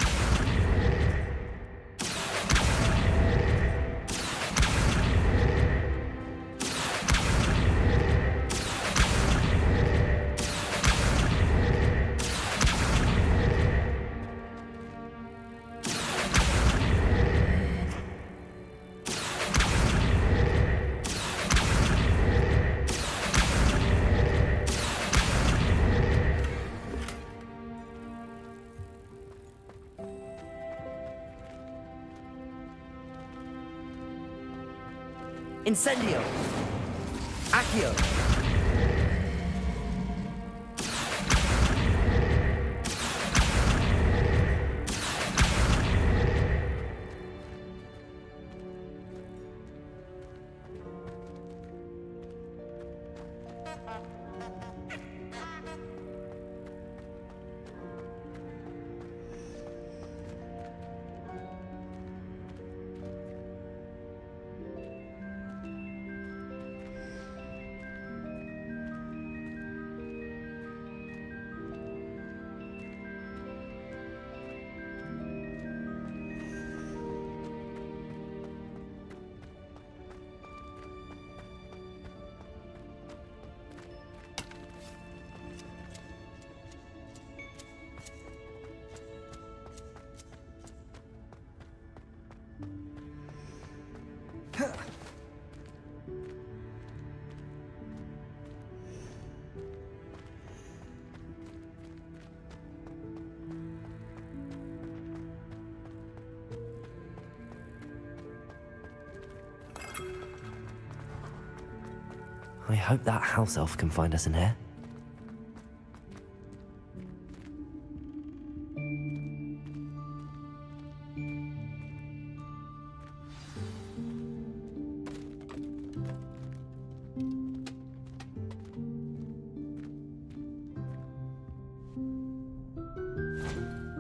Incendio! Accio! I hope that house elf can find us in here.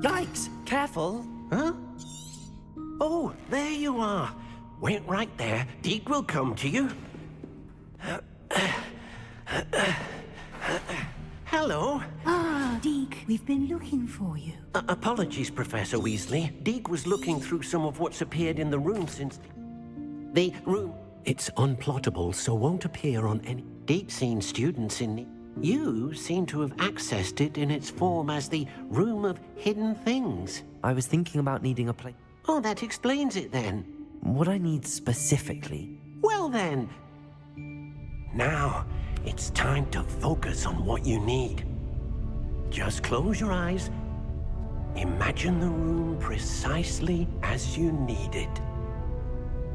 Yikes! Careful! Huh? Oh, there you are. Wait right there. Deke will come to you. Hello. Ah, Deke, we've been looking for you. Apologies, Professor Weasley. Deke was looking through some of what's appeared in the room since... The room... It's unplottable, so won't appear on any... Deke's seen students in the... You seem to have accessed it in its form as the Room of Hidden Things. I was thinking about needing a place. Oh, that explains it then. What I need specifically? Well then... Now, it's time to focus on what you need. Just close your eyes. Imagine the room precisely as you need it.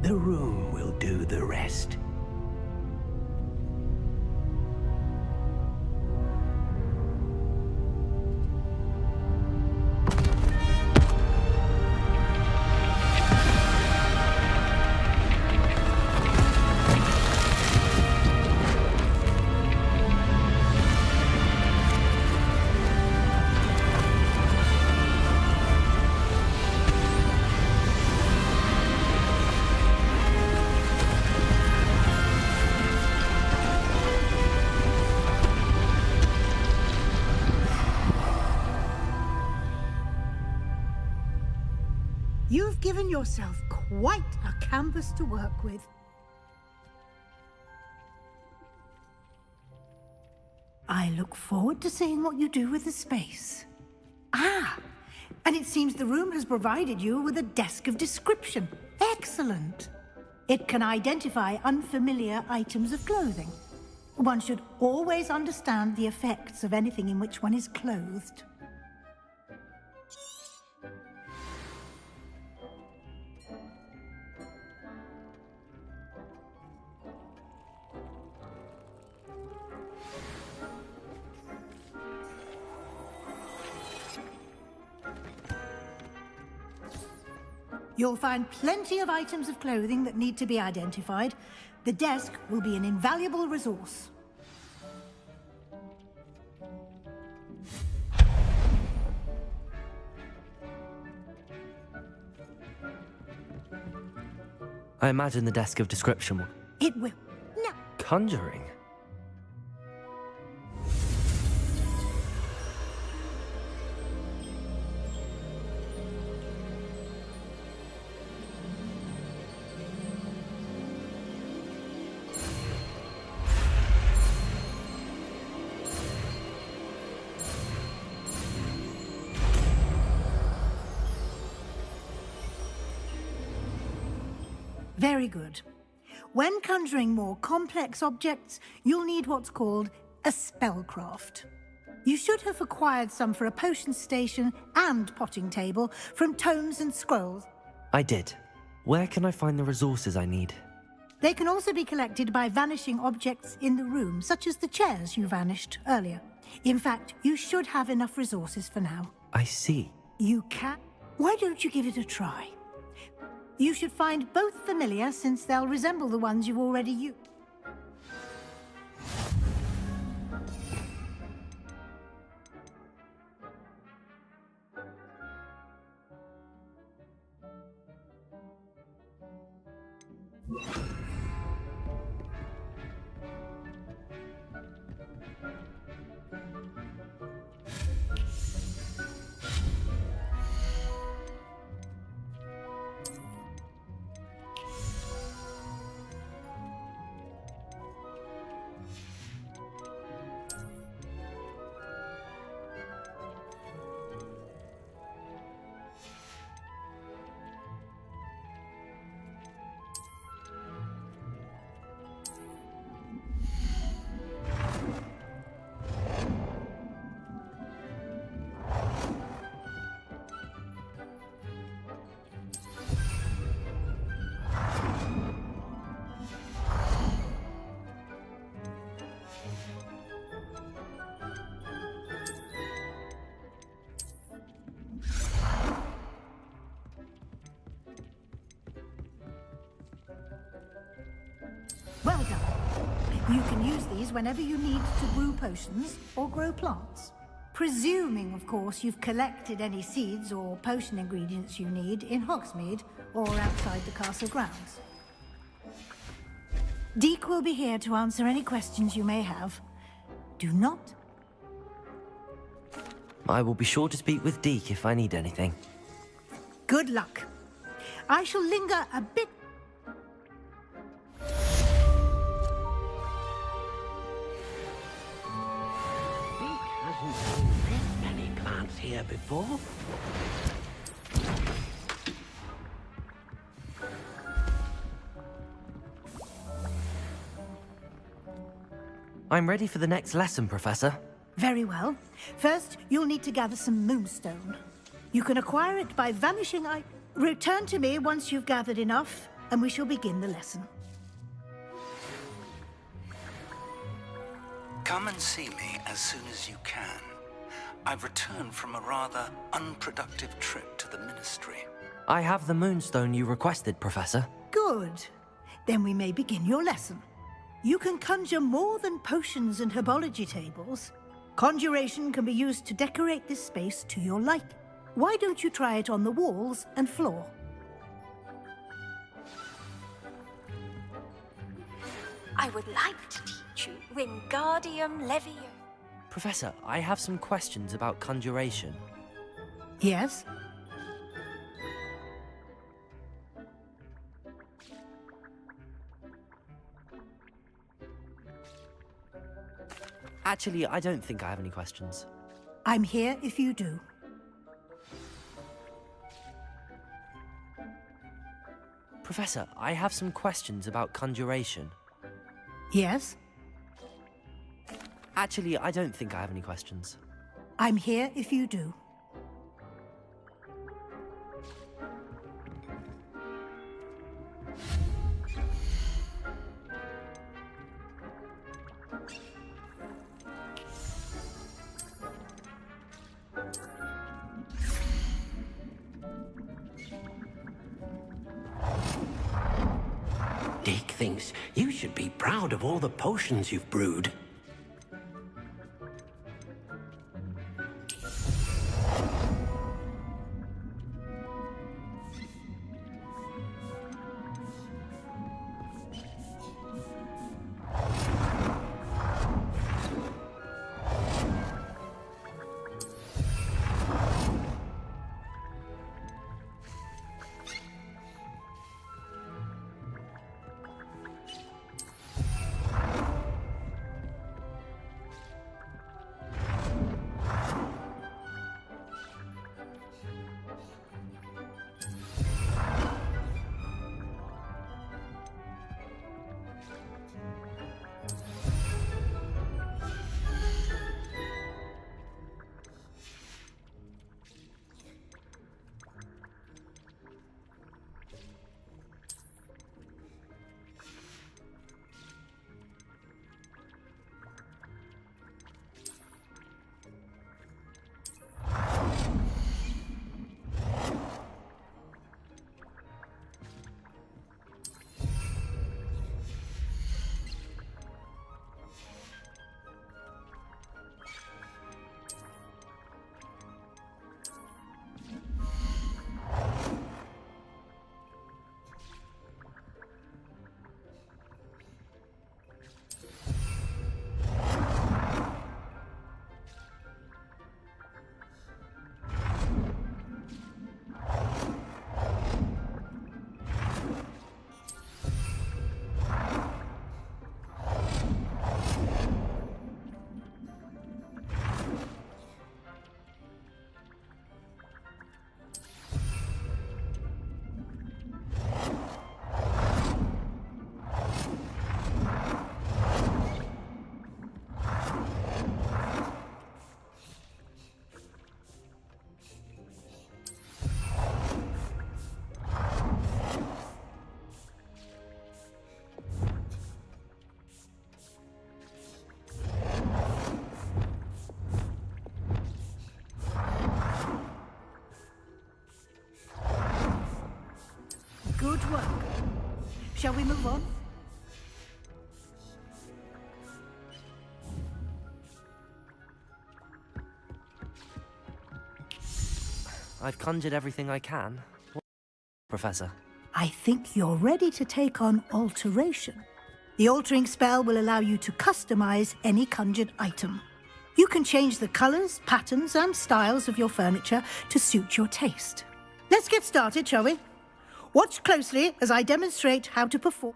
The room will do the rest. You've given yourself quite a canvas to work with. I look forward to seeing what you do with the space. Ah, and it seems the room has provided you with a desk of description. Excellent. It can identify unfamiliar items of clothing. One should always understand the effects of anything in which one is clothed. You'll find plenty of items of clothing that need to be identified. The desk will be an invaluable resource. I imagine the desk of description will... It will. No. Conjuring? Very good. When conjuring more complex objects, you'll need what's called a spellcraft. You should have acquired some for a potion station and potting table from tomes and scrolls. I did. Where can I find the resources I need? They can also be collected by vanishing objects in the room, such as the chairs you vanished earlier. In fact, you should have enough resources for now. I see. You can. Why don't you give it a try? You should find both familiar, since they'll resemble the ones you've already used. Well done. You can use these whenever you need to brew potions or grow plants. Presuming, of course, you've collected any seeds or potion ingredients you need in Hogsmeade or outside the castle grounds. Deek will be here to answer any questions you may have. Do not... I will be sure to speak with Deek if I need anything. Good luck. I shall linger a bit... Hasn't seen this many plants here before. I'm ready for the next lesson, Professor. Very well. First, you'll need to gather some moonstone. You can acquire it by vanishing Return to me once you've gathered enough, and we shall begin the lesson. Come and see me as soon as you can. I've returned from a rather unproductive trip to the Ministry. I have the moonstone you requested, Professor. Good. Then we may begin your lesson. You can conjure more than potions and herbology tables. Conjuration can be used to decorate this space to your liking. Why don't you try it on the walls and floor? I would like to teach you Wingardium Leviosa. Professor, I have some questions about conjuration. Yes? Actually, I don't think I have any questions. I'm here if you do. Professor, I have some questions about conjuration. Yes? Actually, I don't think I have any questions. I'm here if you do. Deek thinks you should be proud of all the potions you've brewed. Shall we move on? I've conjured everything I can. What, Professor? I think you're ready to take on alteration. The altering spell will allow you to customize any conjured item. You can change the colors, patterns, and styles of your furniture to suit your taste. Let's get started, shall we? Watch closely as I demonstrate how to perform.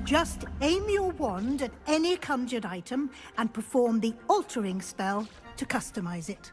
Just aim your wand at any conjured item and perform the altering spell to customize it.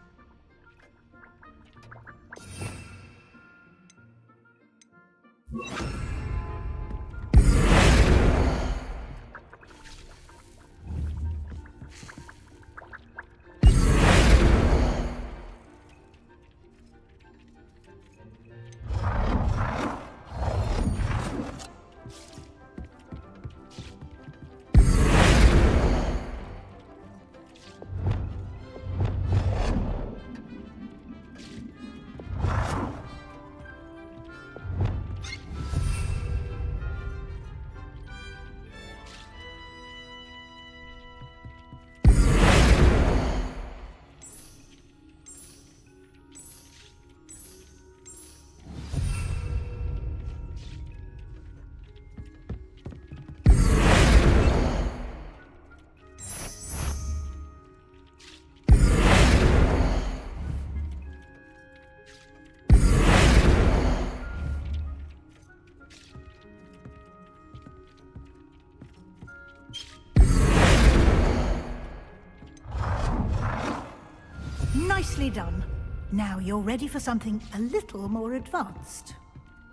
Nicely done. Now you're ready for something a little more advanced.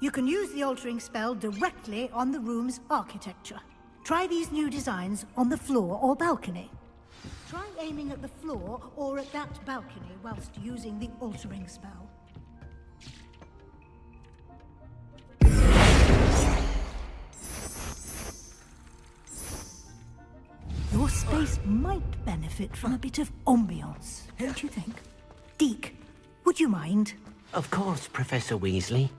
You can use the altering spell directly on the room's architecture. Try these new designs on the floor or balcony. Try aiming at the floor or at that balcony whilst using the altering spell. Your space might benefit from a bit of ambiance, don't you think? Deke, would you mind? Of course, Professor Weasley.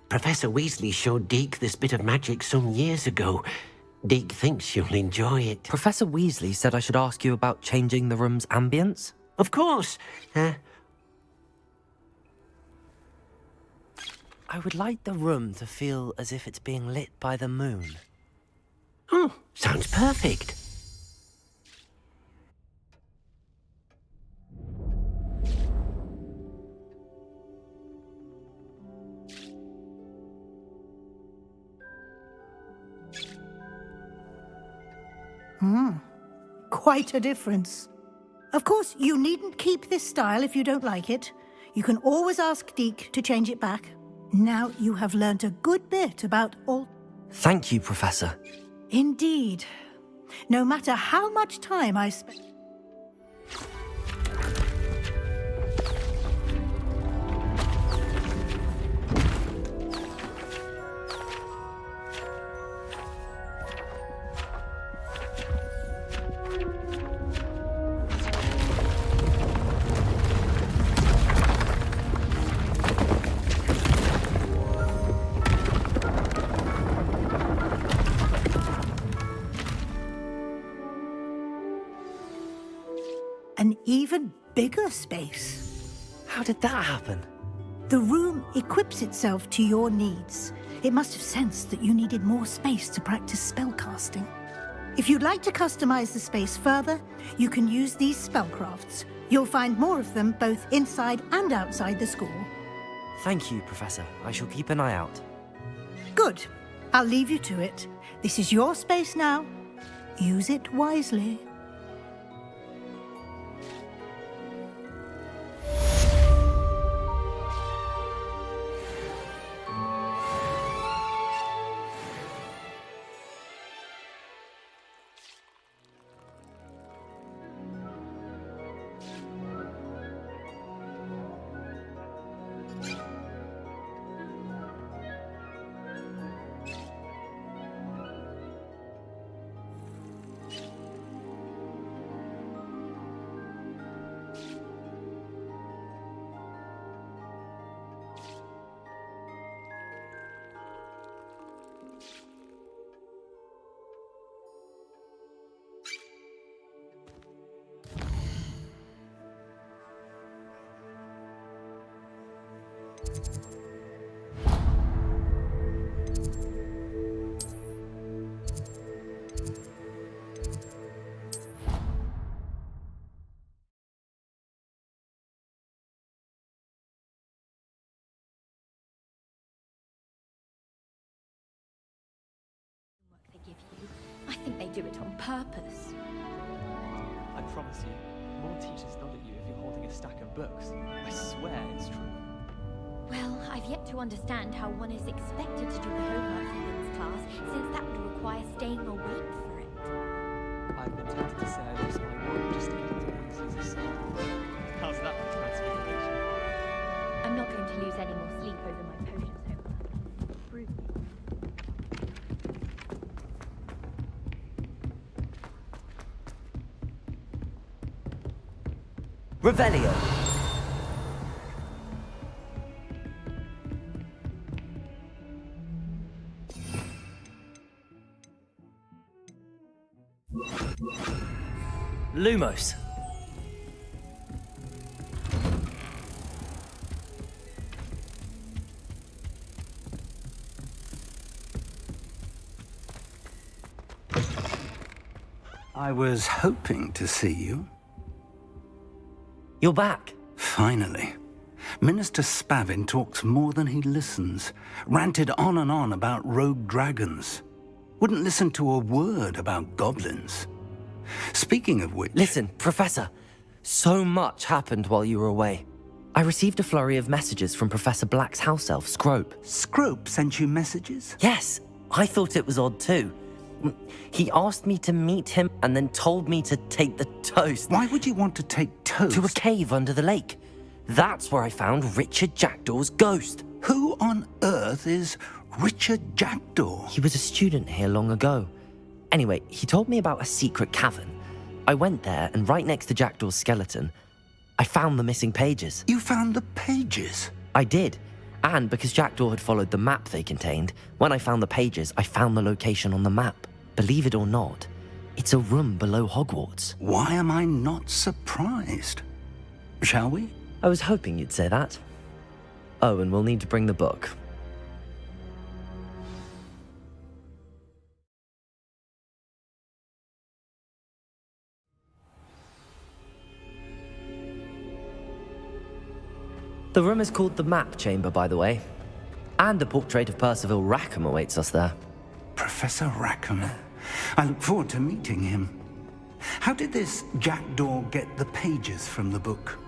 Professor Weasley showed Deke this bit of magic some years ago. Deke thinks you'll enjoy it. Professor Weasley said I should ask you about changing the room's ambience? Of course. I would like the room to feel as if it's being lit by the moon. Oh, sounds perfect. Quite a difference. Of course, you needn't keep this style if you don't like it. You can always ask Deke to change it back. Now you have learnt a good bit about all... Thank you, Professor. Indeed. No matter how much time I spend... An even bigger space. How did that happen? The room equips itself to your needs. It must have sensed that you needed more space to practice spellcasting. If you'd like to customize the space further, you can use these spellcrafts. You'll find more of them both inside and outside the school. Thank you, Professor. I shall keep an eye out. Good. I'll leave you to it. This is your space now. Use it wisely. They give you. I think they do it on purpose. I promise you, more teachers nod at you if you're holding a stack of books. I swear it's true. Well, I've yet to understand how one is expected to do the homework for Wynn's class, since that would require staying awake for it. I've been tempted to say I lost my wand just to get into Winsley's assault. How's that for transfiguration? I'm not going to lose any more sleep over my potions homework. Prove me. Revelio. Lumos. I was hoping to see you. You're back. Finally. Minister Spavin talks more than he listens. Ranted on and on about rogue dragons. Wouldn't listen to a word about goblins. Speaking of which... Listen, Professor. So much happened while you were away. I received a flurry of messages from Professor Black's house elf, Scrope. Scrope sent you messages? Yes. I thought it was odd too. He asked me to meet him and then told me to take the toast. Why would you want to take toast? To a cave under the lake. That's where I found Richard Jackdaw's ghost. Who on earth is Richard Jackdaw? He was a student here long ago. Anyway, he told me about a secret cavern. I went there, and right next to Jackdaw's skeleton, I found the missing pages. You found the pages? I did. And because Jackdaw had followed the map they contained, when I found the pages, I found the location on the map. Believe it or not, it's a room below Hogwarts. Why am I not surprised? Shall we? I was hoping you'd say that. Oh, and we'll need to bring the book. The room is called the Map Chamber, by the way. And a portrait of Percival Rackham awaits us there. Professor Rackham. I look forward to meeting him. How did this Jackdaw get the pages from the book?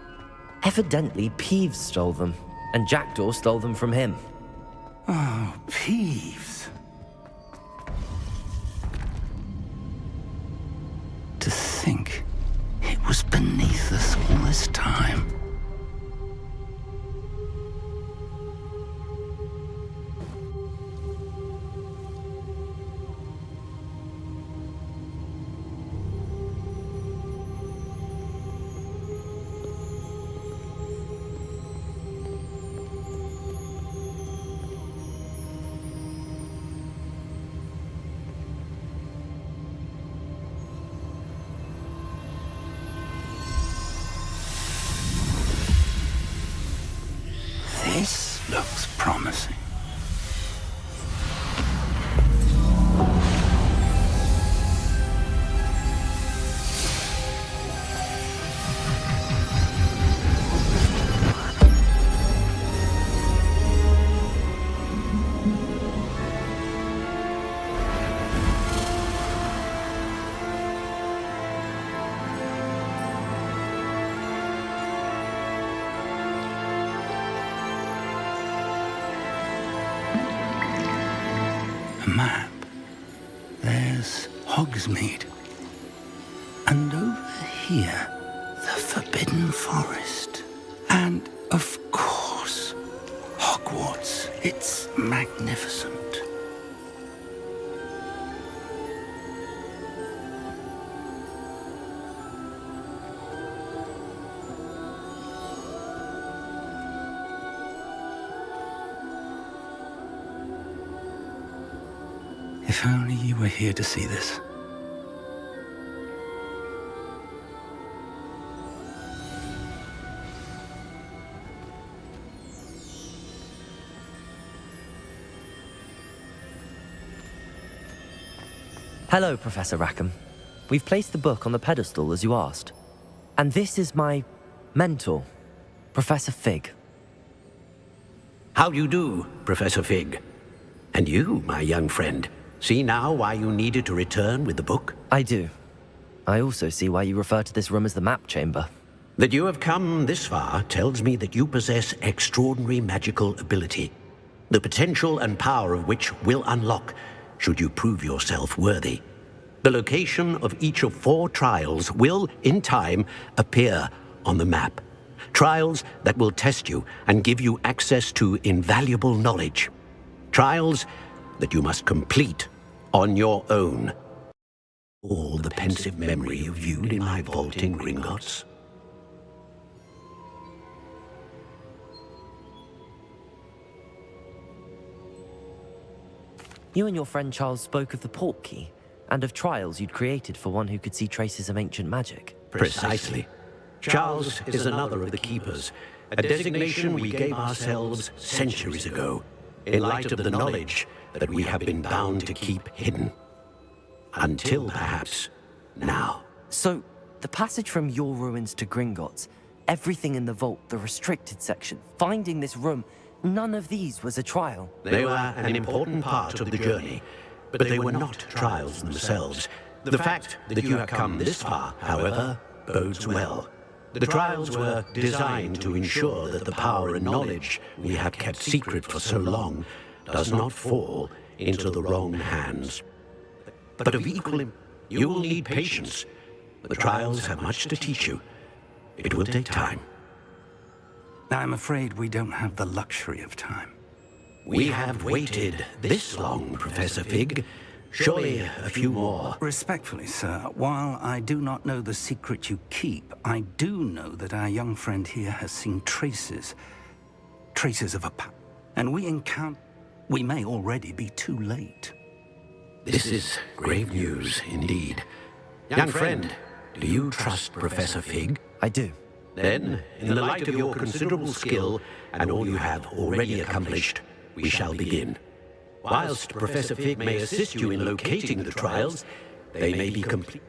Evidently, Peeves stole them, and Jackdaw stole them from him. Oh, Peeves. To think it was beneath us all this time. This looks promising. Map. There's Hogsmeade. And over here, the Forbidden Forest. And, of course, Hogwarts. It's magnificent. If only you were here to see this. Hello, Professor Rackham. We've placed the book on the pedestal as you asked. And this is my mentor, Professor Fig. How do you do, Professor Fig? And you, my young friend, see now why you needed to return with the book? I do. I also see why you refer to this room as the map chamber. That you have come this far tells me that you possess extraordinary magical ability, the potential and power of which will unlock should you prove yourself worthy. The location of each of 4 trials will, in time, appear on the map. Trials that will test you and give you access to invaluable knowledge. Trials that you must complete on your own. All the pensive memory of you in my vault in Gringotts. You and your friend Charles spoke of the port key, and of trials you'd created for one who could see traces of ancient magic. Precisely. Charles is another of the keepers, a designation we gave ourselves centuries ago, in light of the knowledge that we have been bound to keep hidden. Until perhaps now. So, the passage from your ruins to Gringotts, everything in the vault, the restricted section, finding this room, none of these was a trial. They were an important part of the journey, but they were not trials themselves. The fact that you have come this far, however, bodes well. The trials were designed to ensure that the power and knowledge we have kept secret for so long does not fall into the wrong hands. But of equal you will need patience. The trials have much to teach you. It will take time. I'm afraid we don't have the luxury of time. We have waited this long, Professor Fig. Surely a few more. Respectfully, sir, while I do not know the secret you keep, I do know that our young friend here has seen traces of a power. And we may already be too late. This is grave news indeed. Young friend, do you trust Professor Fig? I do. Then, in the light of your considerable skill and all you have already accomplished, we shall begin. Whilst Professor Fig may assist you in locating the trials, they may be complete.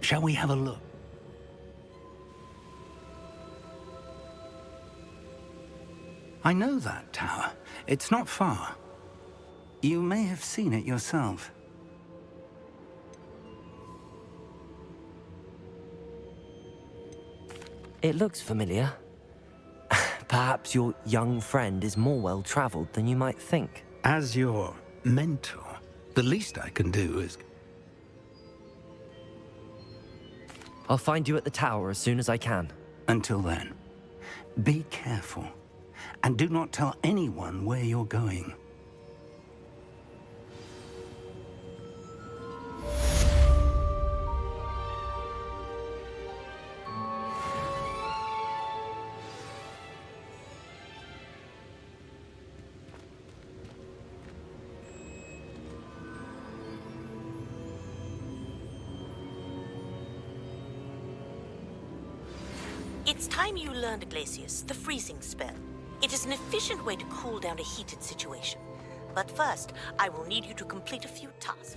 Shall we have a look? I know that tower. It's not far. You may have seen it yourself. It looks familiar. Perhaps your young friend is more well-traveled than you might think. As your mentor, the least I can do is... I'll find you at the tower as soon as I can. Until then, be careful, and do not tell anyone where you're going. It's time you learned, Glacius, the freezing spell. It is an efficient way to cool down a heated situation. But first, I will need you to complete a few tasks.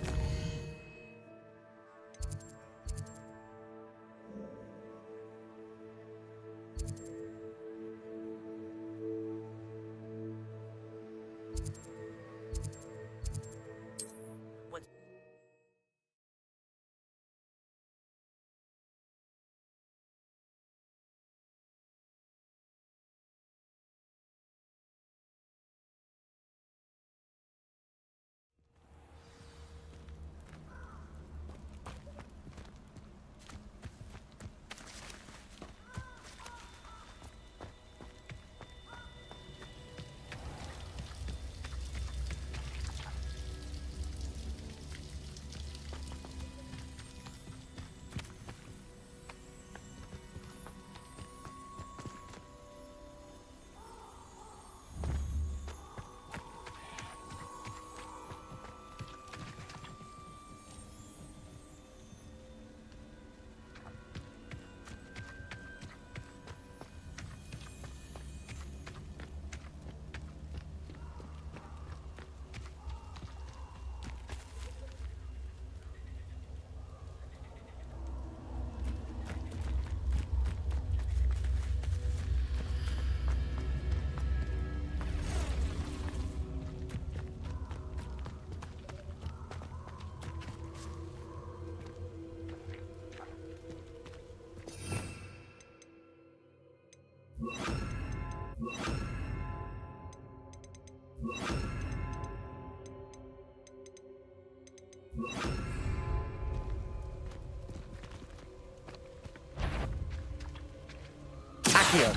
Accio.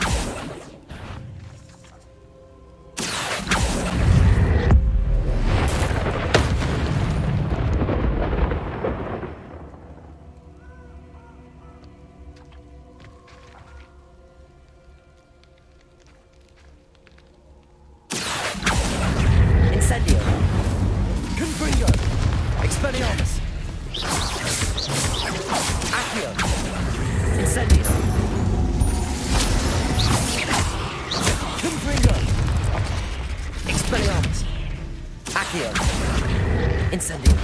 Incendio. Confringo. Expelliarmus. Accio. Incendio. Confringo. Expelliarmus. Accio. Incendio.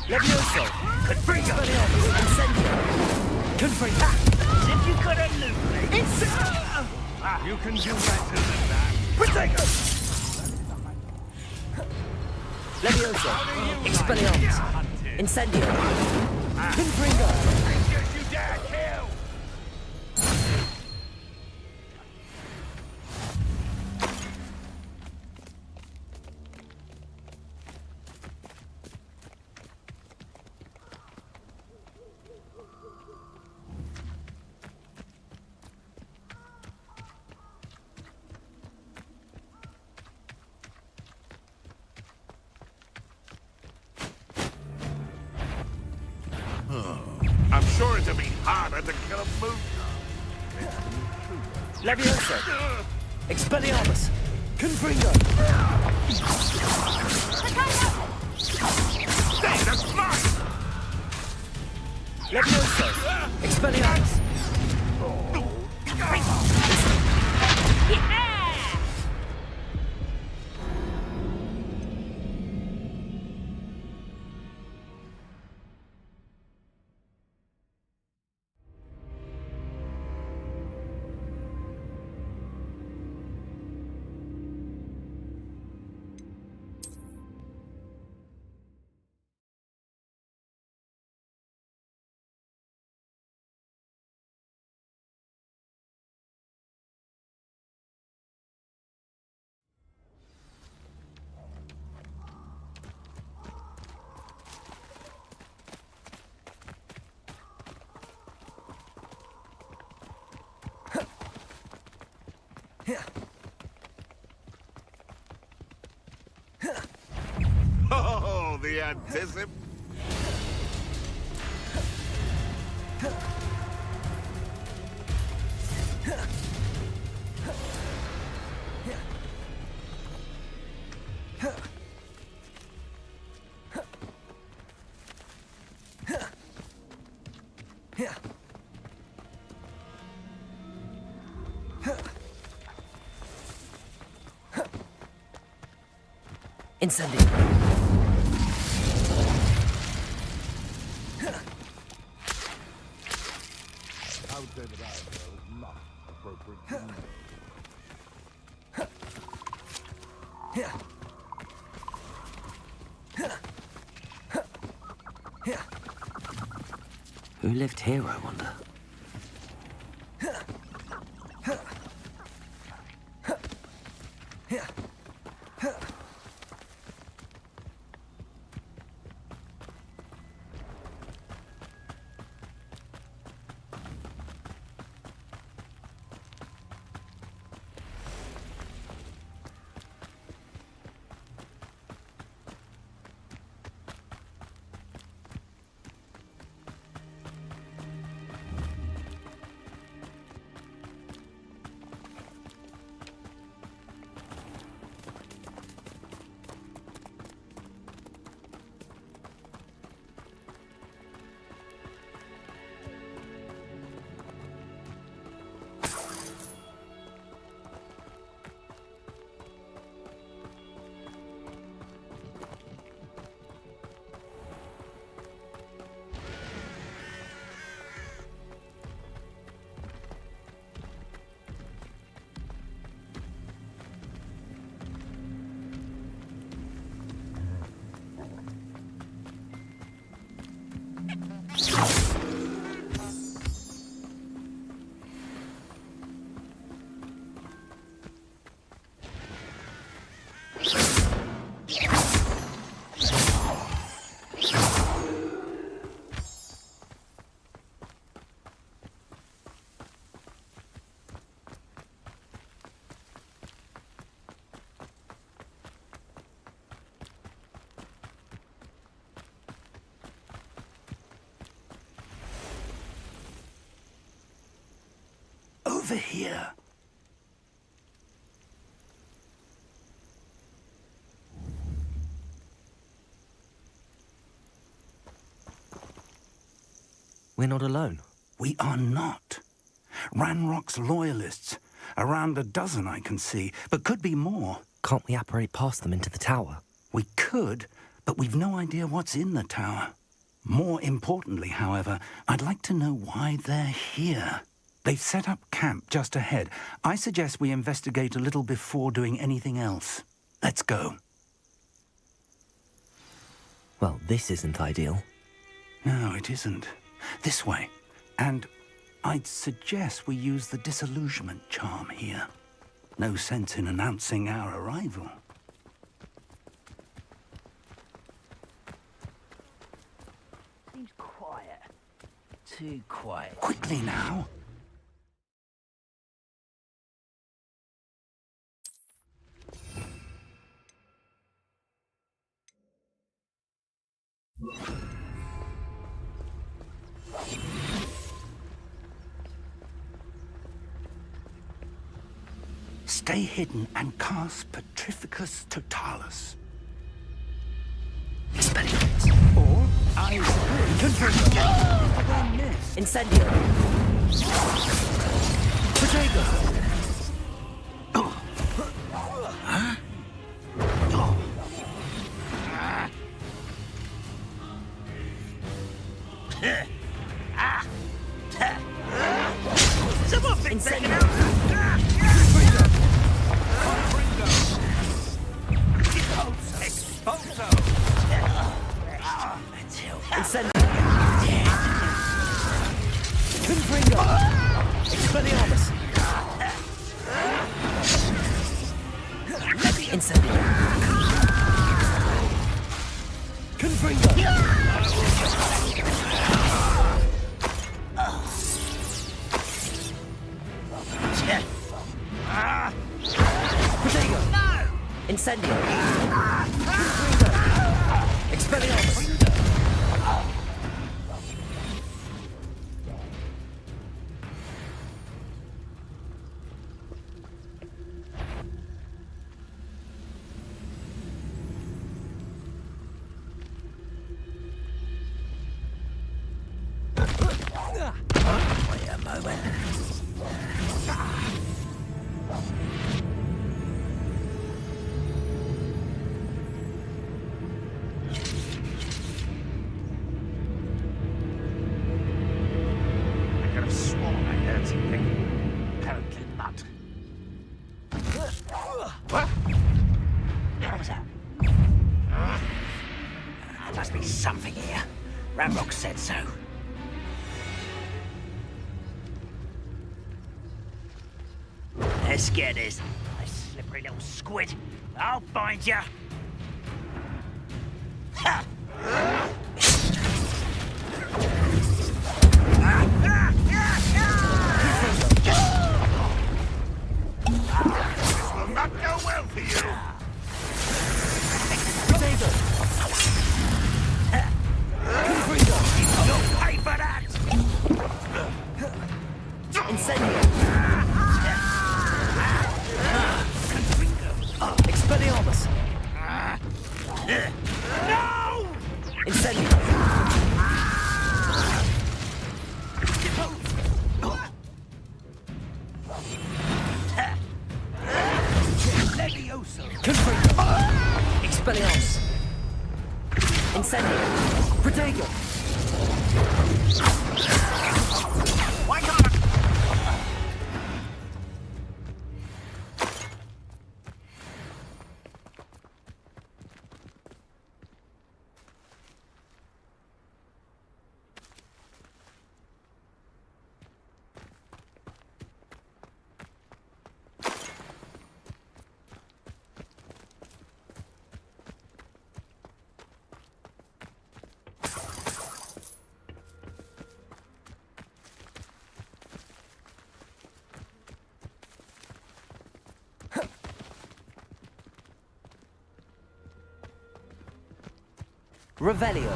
Levioso. Confringo. Incendio. Confringo. If you could elude me. You can do better than that. Protego. Levioso. Expelliarmus. Incendio. Confringo. Creatures you dare kill! I'm sure it'll be harder to kill a moon. Levioso. Expelliarmus. Confringo. Hey, that's mine! Levioso. Expelliarmus. Oh, the anticip. Incendio. I would say that I was not appropriate to me. Who lived here, I wonder? over here. We're not alone. We are not. Ranrock's loyalists. Around a dozen I can see, but could be more. Can't we apparate past them into the tower? We could, but we've no idea what's in the tower. More importantly, however, I'd like to know why they're here. They've set up camp just ahead. I suggest we investigate a little before doing anything else. Let's go. Well, this isn't ideal. No, it isn't. This way. And I'd suggest we use the disillusionment charm here. No sense in announcing our arrival. Seems quiet. Too quiet. Quickly now. Stay hidden and cast Petrificus Totalis. Experiment. Or I miss. Incendio. Potato. Huh? Someone been taken out. Incendio. Confringo. Expelliarmus. Incendio. Confringo. Protego. Incendio. Confringo. Expelliarmus. Wait a moment. I could have sworn I heard something. Apparently not. What? How was that? There must be something here. Ramrock said so. Let's get this. You slippery little squid. I'll find ya. Ha! This will not go well for you. You'll pay for that. Incendio. Expelliarmus. No! Incendio. Levioso. Confringo. Expelliarmus. Incendio. Protego. Why not? Revelio.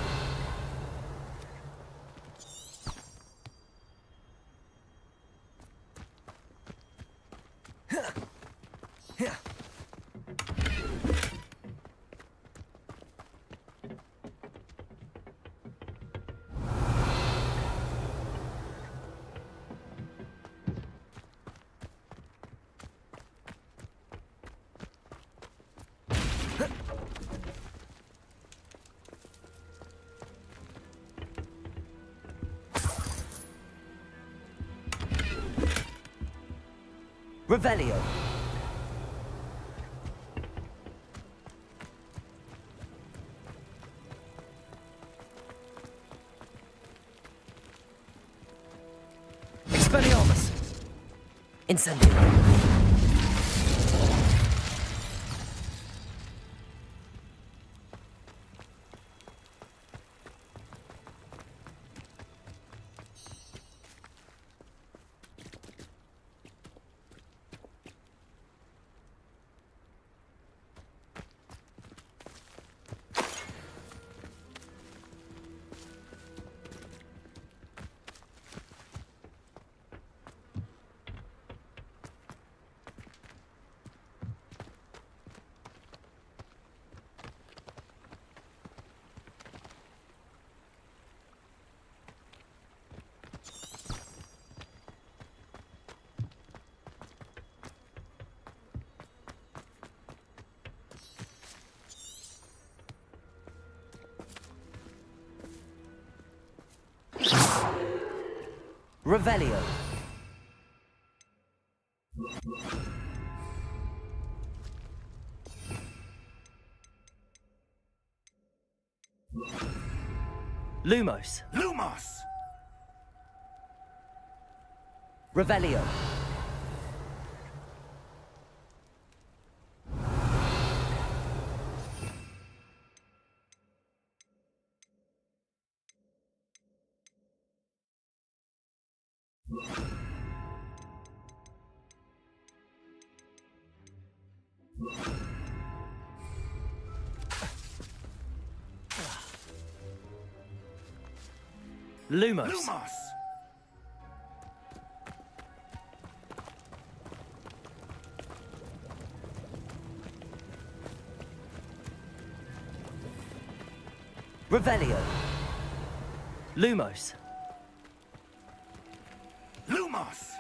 Revelio. Expelliarmus. Incendio. Revelio. Lumos. Lumos! Revelio. Lumos. Lumos! Revelio. Lumos. Lumos!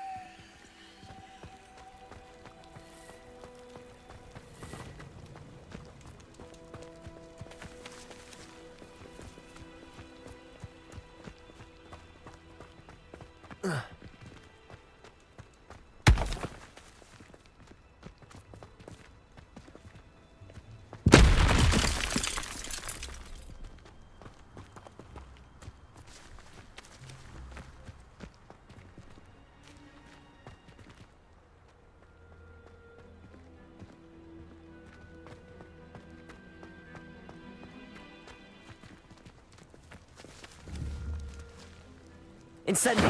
Incendio.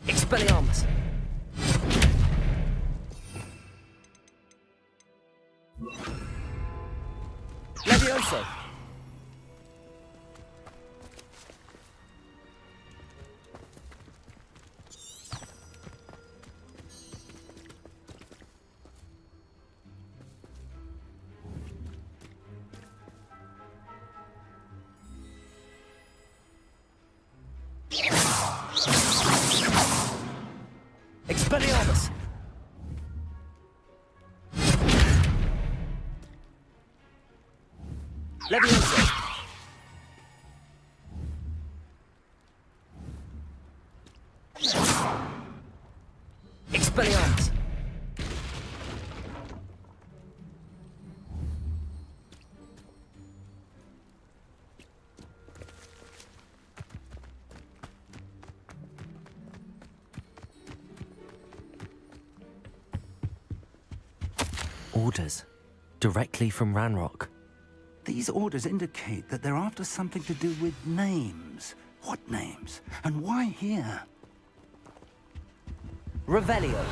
Expelliarmus. Levioso. Expelliarmus. Levioso. Expelliarmus. Orders. Directly from Ranrock. These orders indicate that they're after something to do with names. What names? And why here? Revelio.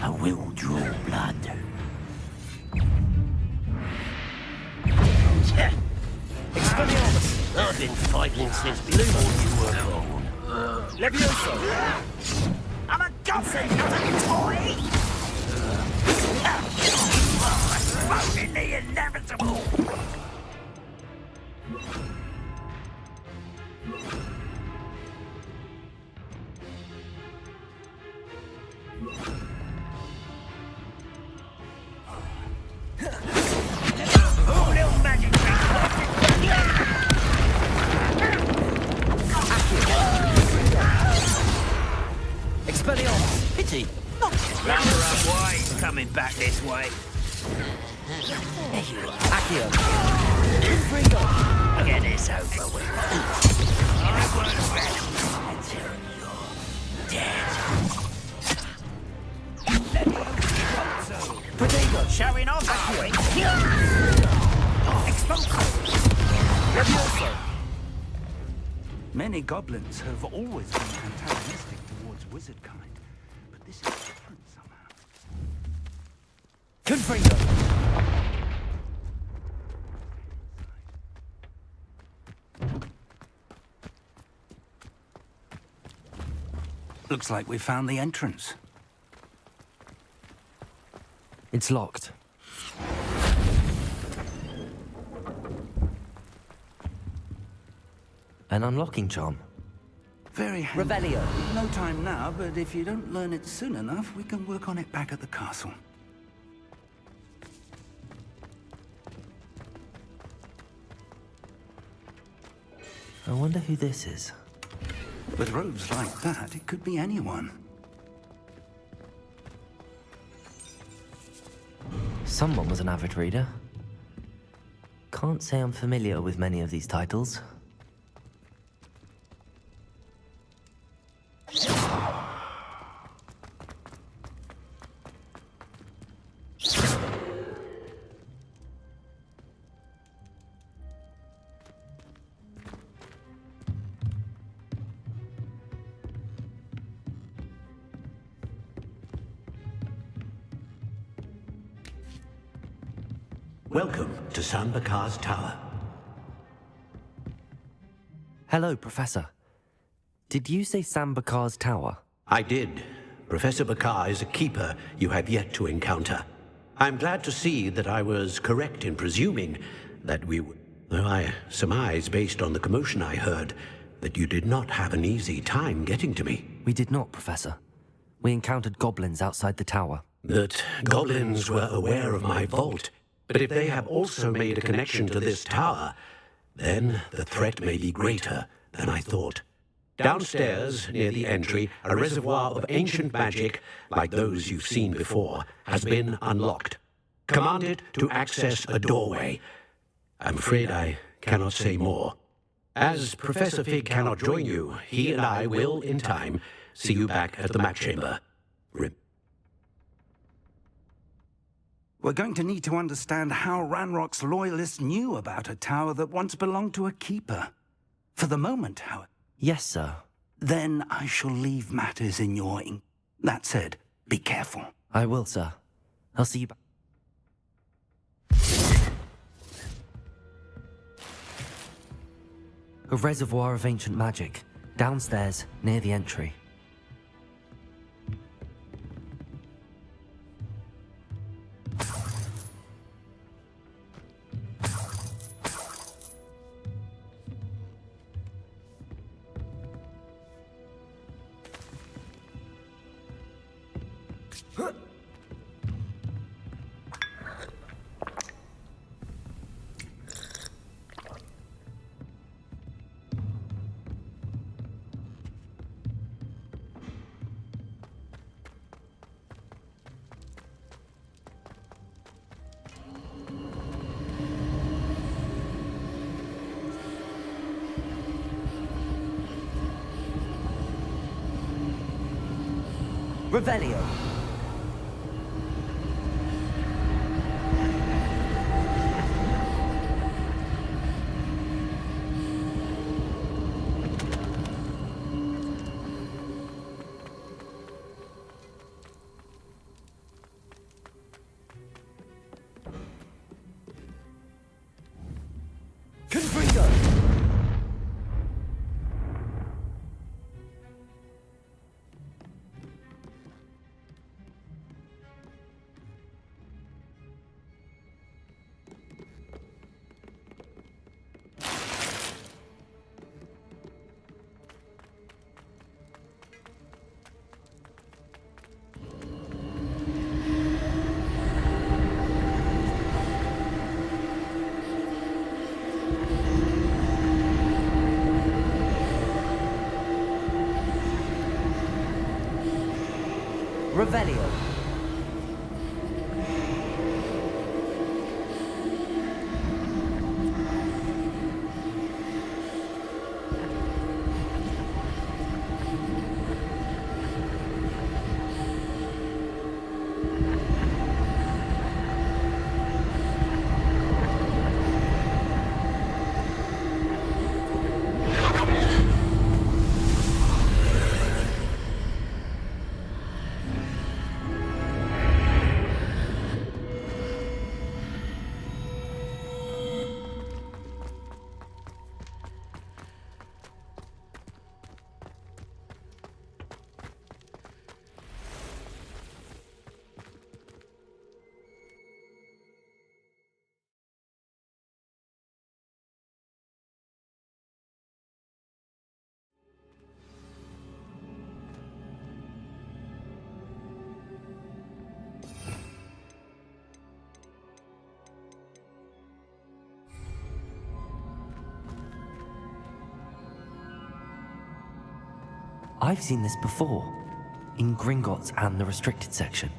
I will draw blood. Expelliarmus. I've been fighting since before you were born. Levioso. I'm a goblin, not a toy! Thrown in the this way. There you are. Accio. Freedom. Get this over with. I won't rest until you're dead. Let me expulso. Protego. Showing off, are we? Expulso. Levioso. Many goblins have always been antagonistic towards wizard kind, but this is different somehow. Confringo. Looks like we found the entrance. It's locked. An unlocking charm. Very handy. Revelio. No time now, but if you don't learn it soon enough, we can work on it back at the castle. I wonder who this is. With robes like that, it could be anyone. Someone was an avid reader. Can't say I'm familiar with many of these titles. Welcome to Sambakar's Tower. Hello, Professor. Did you say Sambakar's Tower? I did. Professor Bakar is a keeper you have yet to encounter. I'm glad to see that I was correct in presuming that we would... Though I surmise, based on the commotion I heard, that you did not have an easy time getting to me. We did not, Professor. We encountered goblins outside the tower. That goblins were aware of my vault, but if they have also made a connection to this tower, then the threat may be greater than I thought. Downstairs, near the entry, a reservoir of ancient magic, like those you've seen before, has been unlocked. Commanded to access a doorway. I'm afraid I cannot say more. As Professor Fig cannot join you, he and I will, in time, see you back at the map chamber. We're going to need to understand how Ranrock's loyalists knew about a tower that once belonged to a keeper. For the moment, however... Yes, sir. Then I shall leave matters in your... That said, be careful. I will, sir. I'll see you back. A reservoir of ancient magic, downstairs, near the entry. Revelio. Confringo. Revelio. I've seen this before, in Gringotts and the restricted section.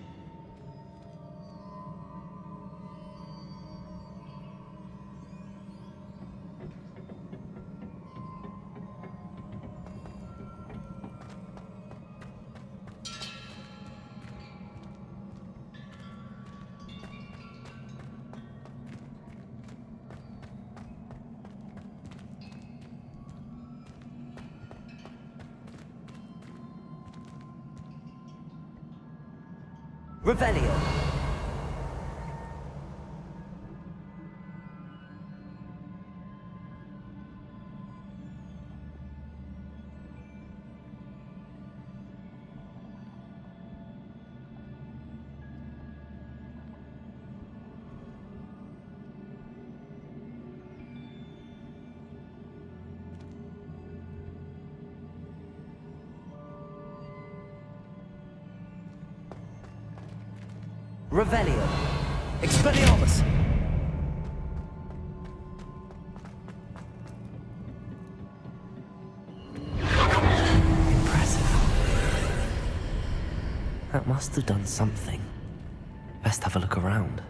Revelio. Revelio. Expelliarmus. Impressive. That must have done something. Best have a look around.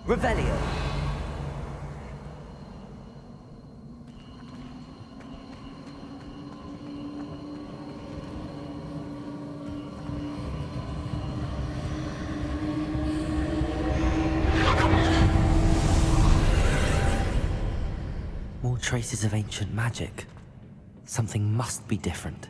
Revelio. More traces of ancient magic. Something must be different.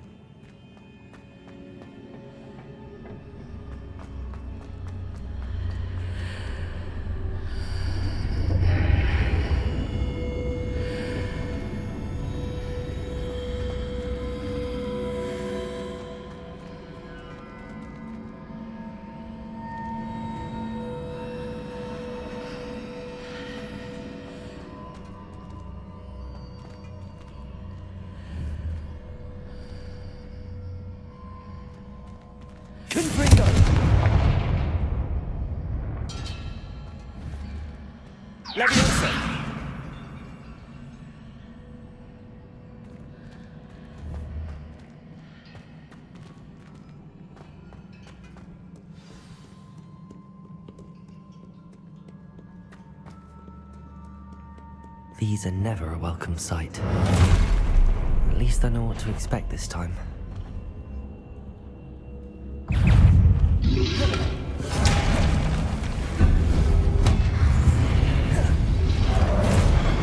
These are never a welcome sight. At least I know what to expect this time.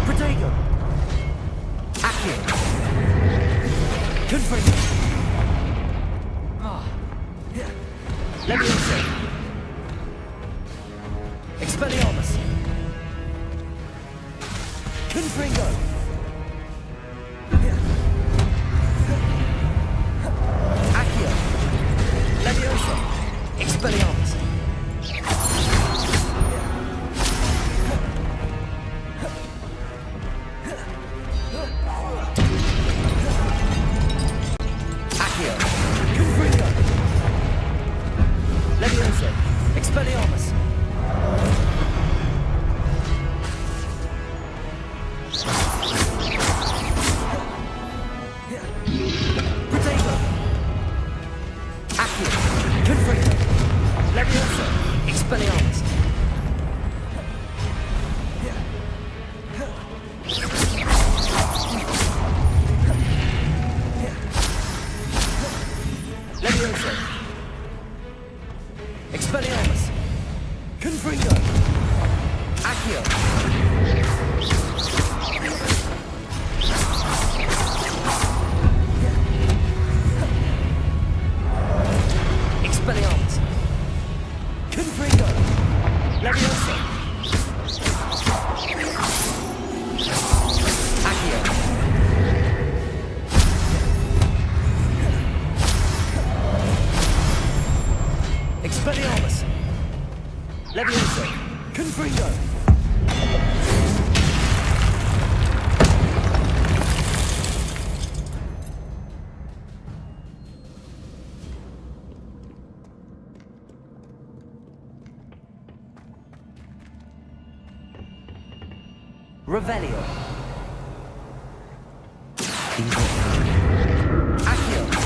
Protego! Accio! Confringo! Leviosa! Expelliarmus! Confringo! Accio! Leviosa! Expelliarmus! Accio! Confringo! Leviosa! Expelliarmus! Protego! Accio! Confringo! Leviosa! Expelliarmus! Leviosa! Expelliarmus! Confringo! Accio! Expelliarmus! Confringo! Leviosa! Accio! Levioso! Confringo! Revelio. Accio.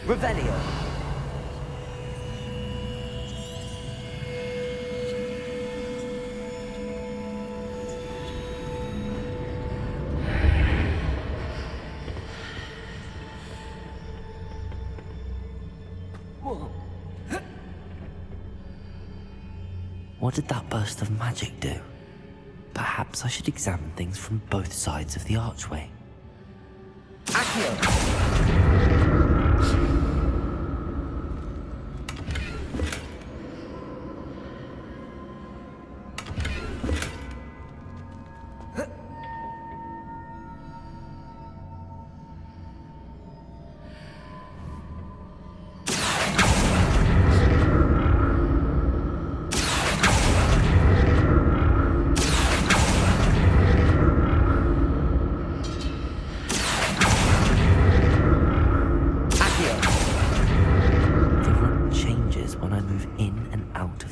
Revelio. What did that burst of magic do? Perhaps I should examine things from both sides of the archway. Accio!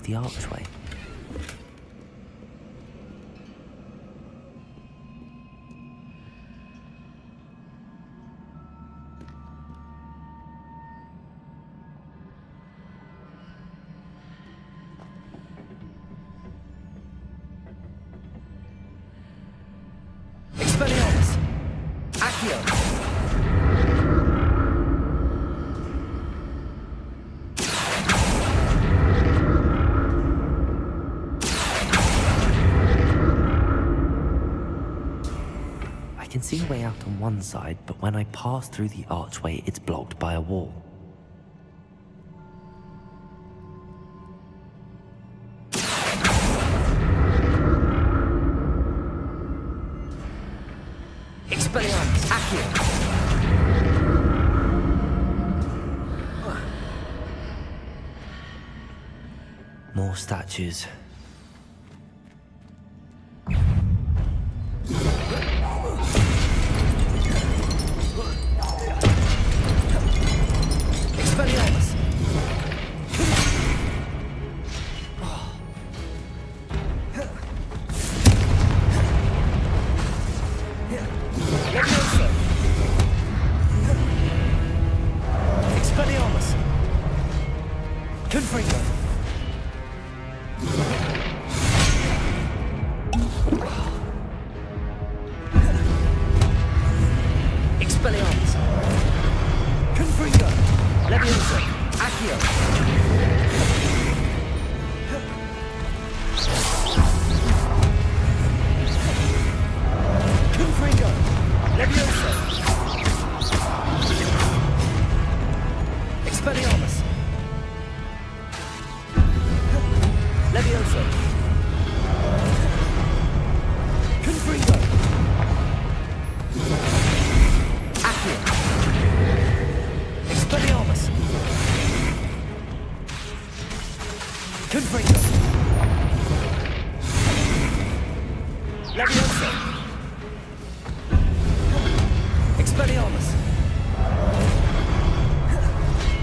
The archway. Expelliarmus! Accio! I can see a way out on one side, but when I pass through the archway, it's blocked by a wall. Expelliarmus! Accio! More statues. Expelliarmus! Levioso! Expelliarmus! Confringo! Expelliarmus! Confringo! Levioso! Accio! Confringo! Levioso! Expelliarmus! Levioso! Confringo! Accio! Expelliarmus! Confringo! Levioso! Expelliarmus!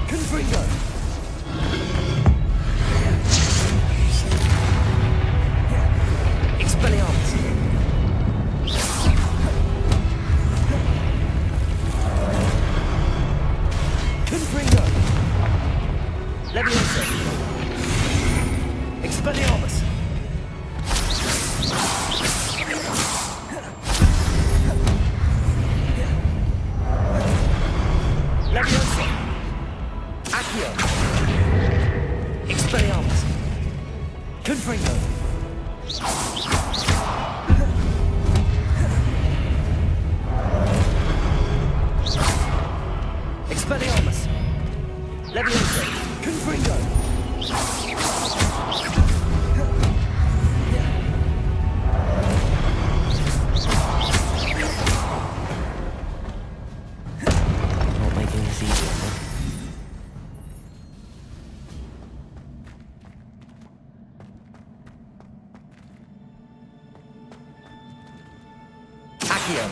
Confringo! Expelliarmus! Confringo! Levioso! Expelliarmus! Levioso! Accio! Expelliarmus! Confringo! Expelliarmus! Levioso! Confringo! Not making this easier, huh? Accio!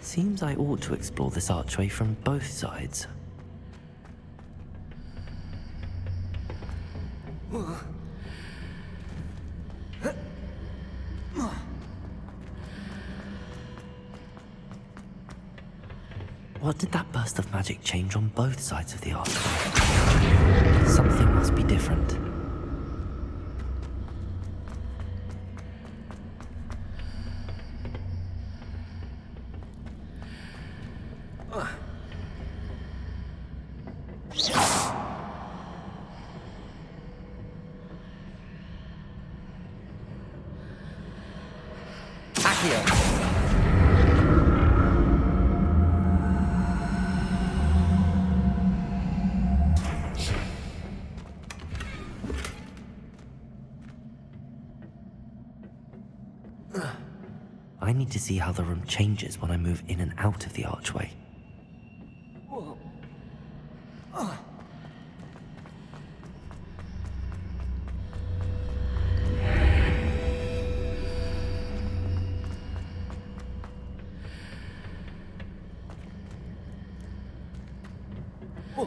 Seems I ought to explore this archway from both sides. What did that burst of magic change on both sides of the archway? Something must be different. I need to see how the room changes when I move in and out of the archway. So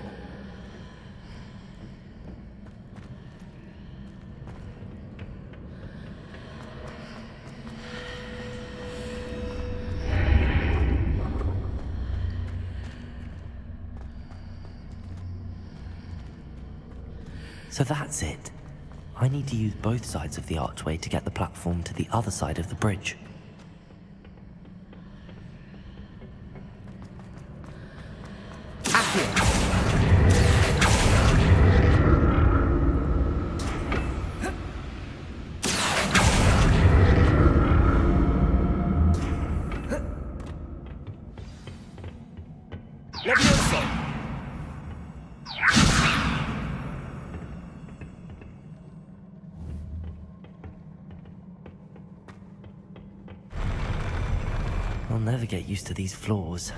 that's it. I need to use both sides of the archway to get the platform to the other side of the bridge. I'll never get used to these floors.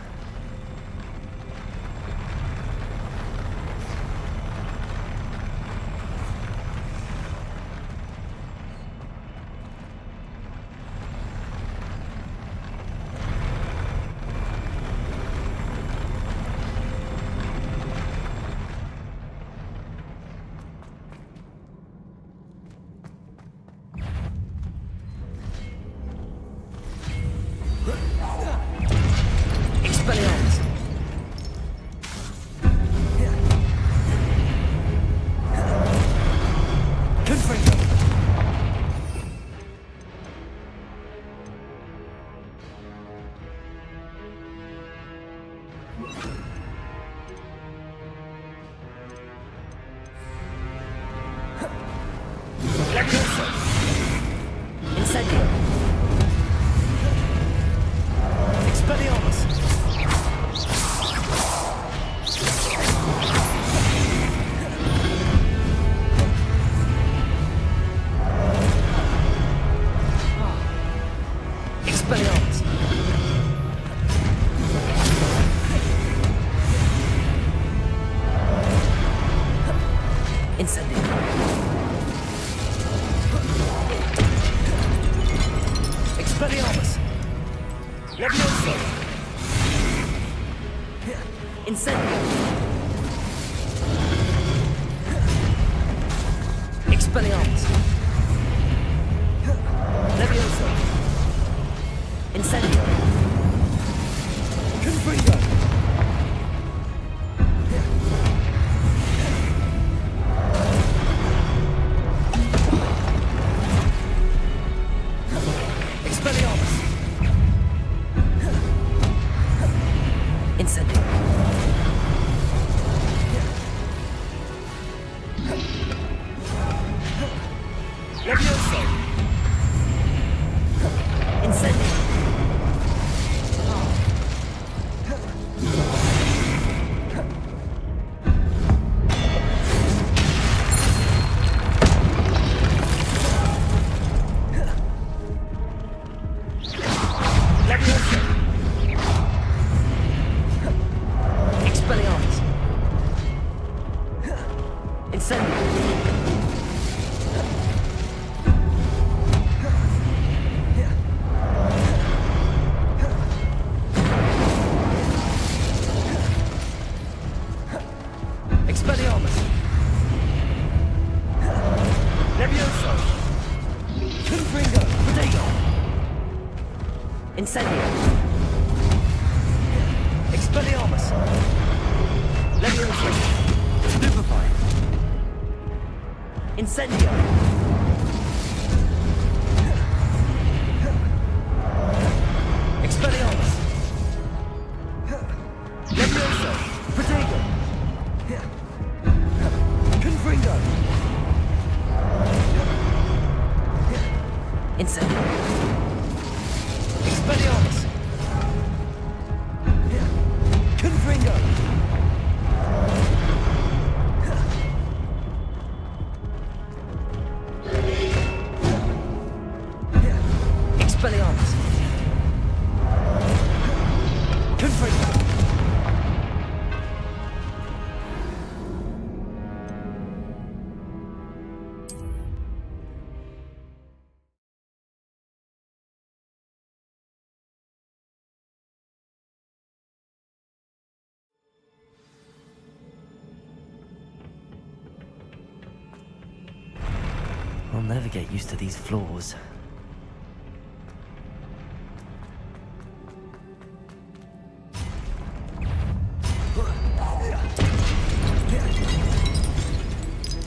I'll never get used to these floors.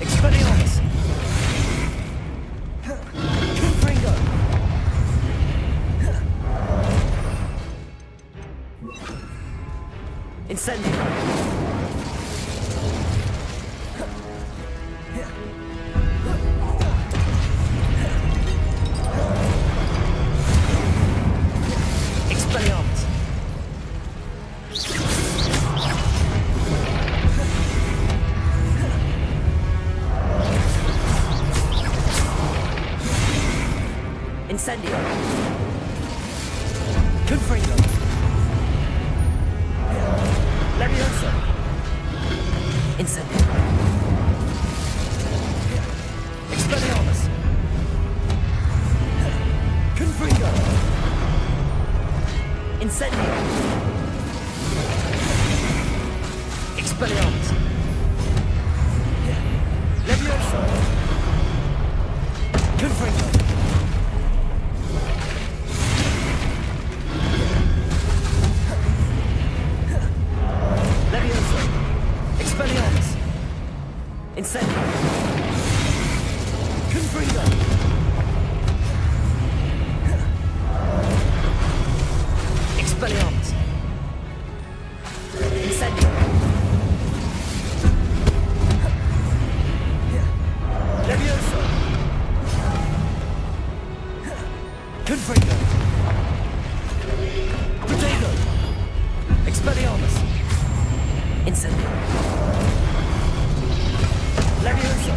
Expelliarmus! Confringo! Incendio! Expelliarmus! Incendio! Confringo! Levioso! Incendio! Expelliarmus! Confringo! Incendio! Expelliarmus! Levioso! Confringo! Levioso! Expelliarmus! Incendio! Confringo! Expelliarmus! Incendio! Levioso! Confringo! Protego! Expelliarmus! Incendio! Levioso!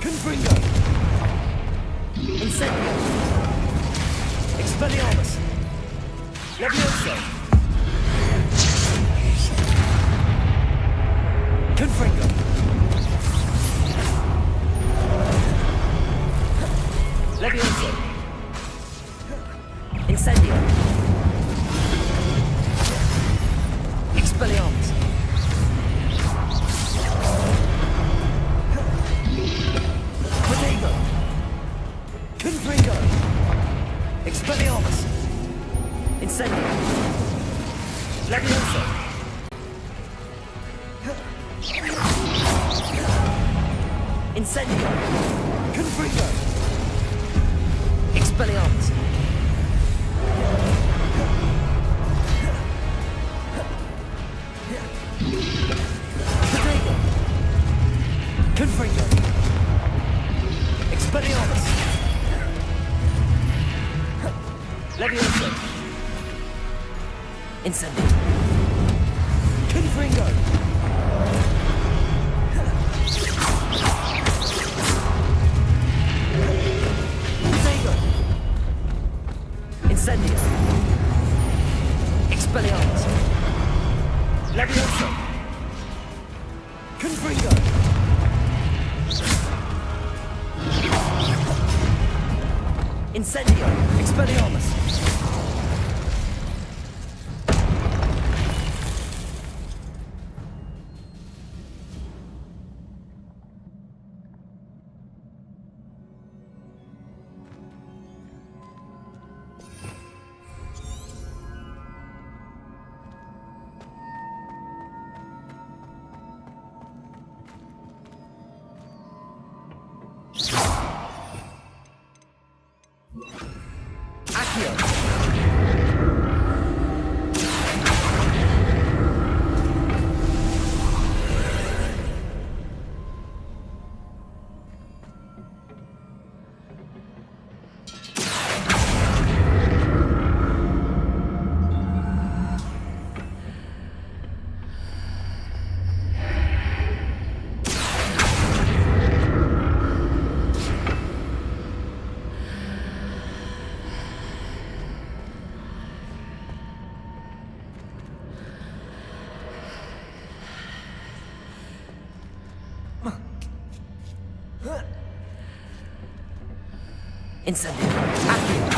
Confringo! Incendio! Expelliarmus! Levioso! Confringo! Levioso! Incendio! Expelliarmus! Protego! Confringo! Expelliarmus! Incendio! Levioso! Incendio! Confringo! Expelliarmus! Protego! Confringo! Expelliarmus! Levioso! Incendio! Confringo! Protego! Incendio! Expelliarmus! Levioso! Confringo! Incendio! Expelliarmus! Incendio! Accio!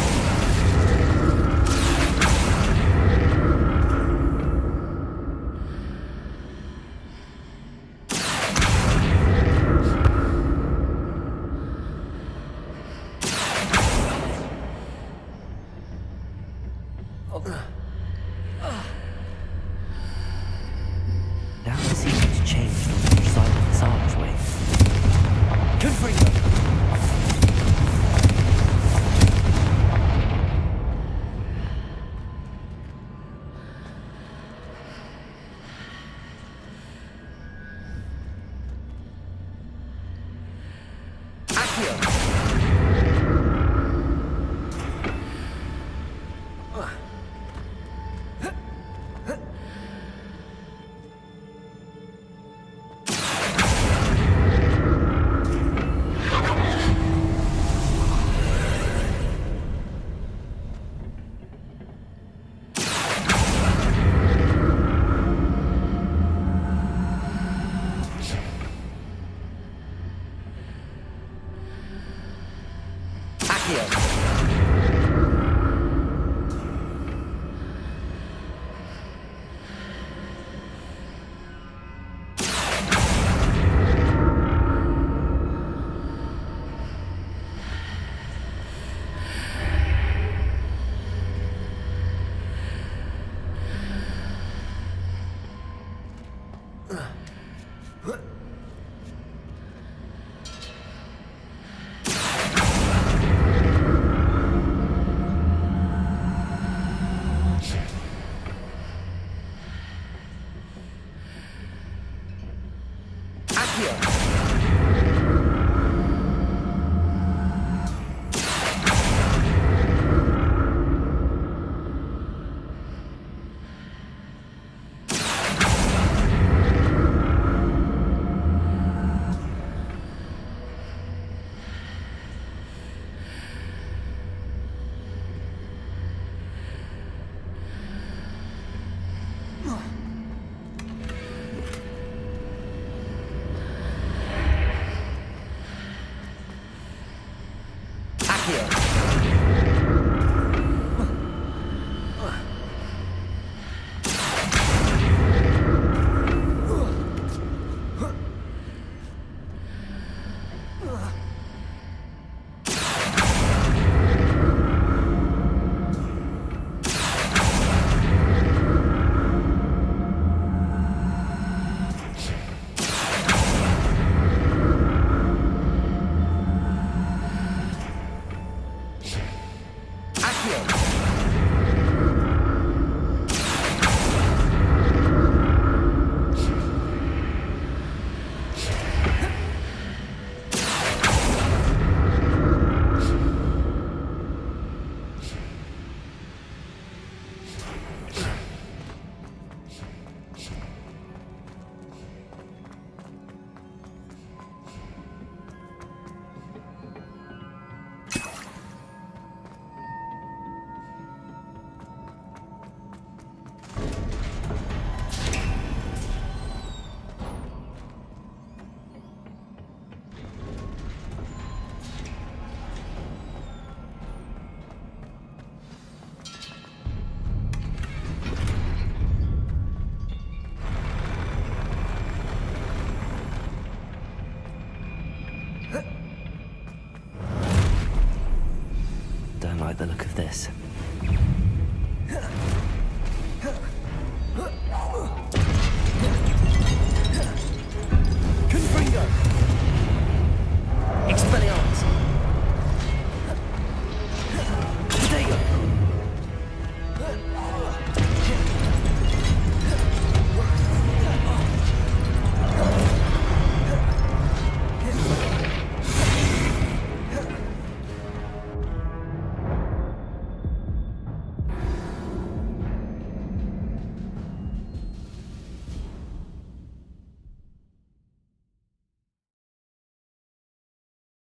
Accio!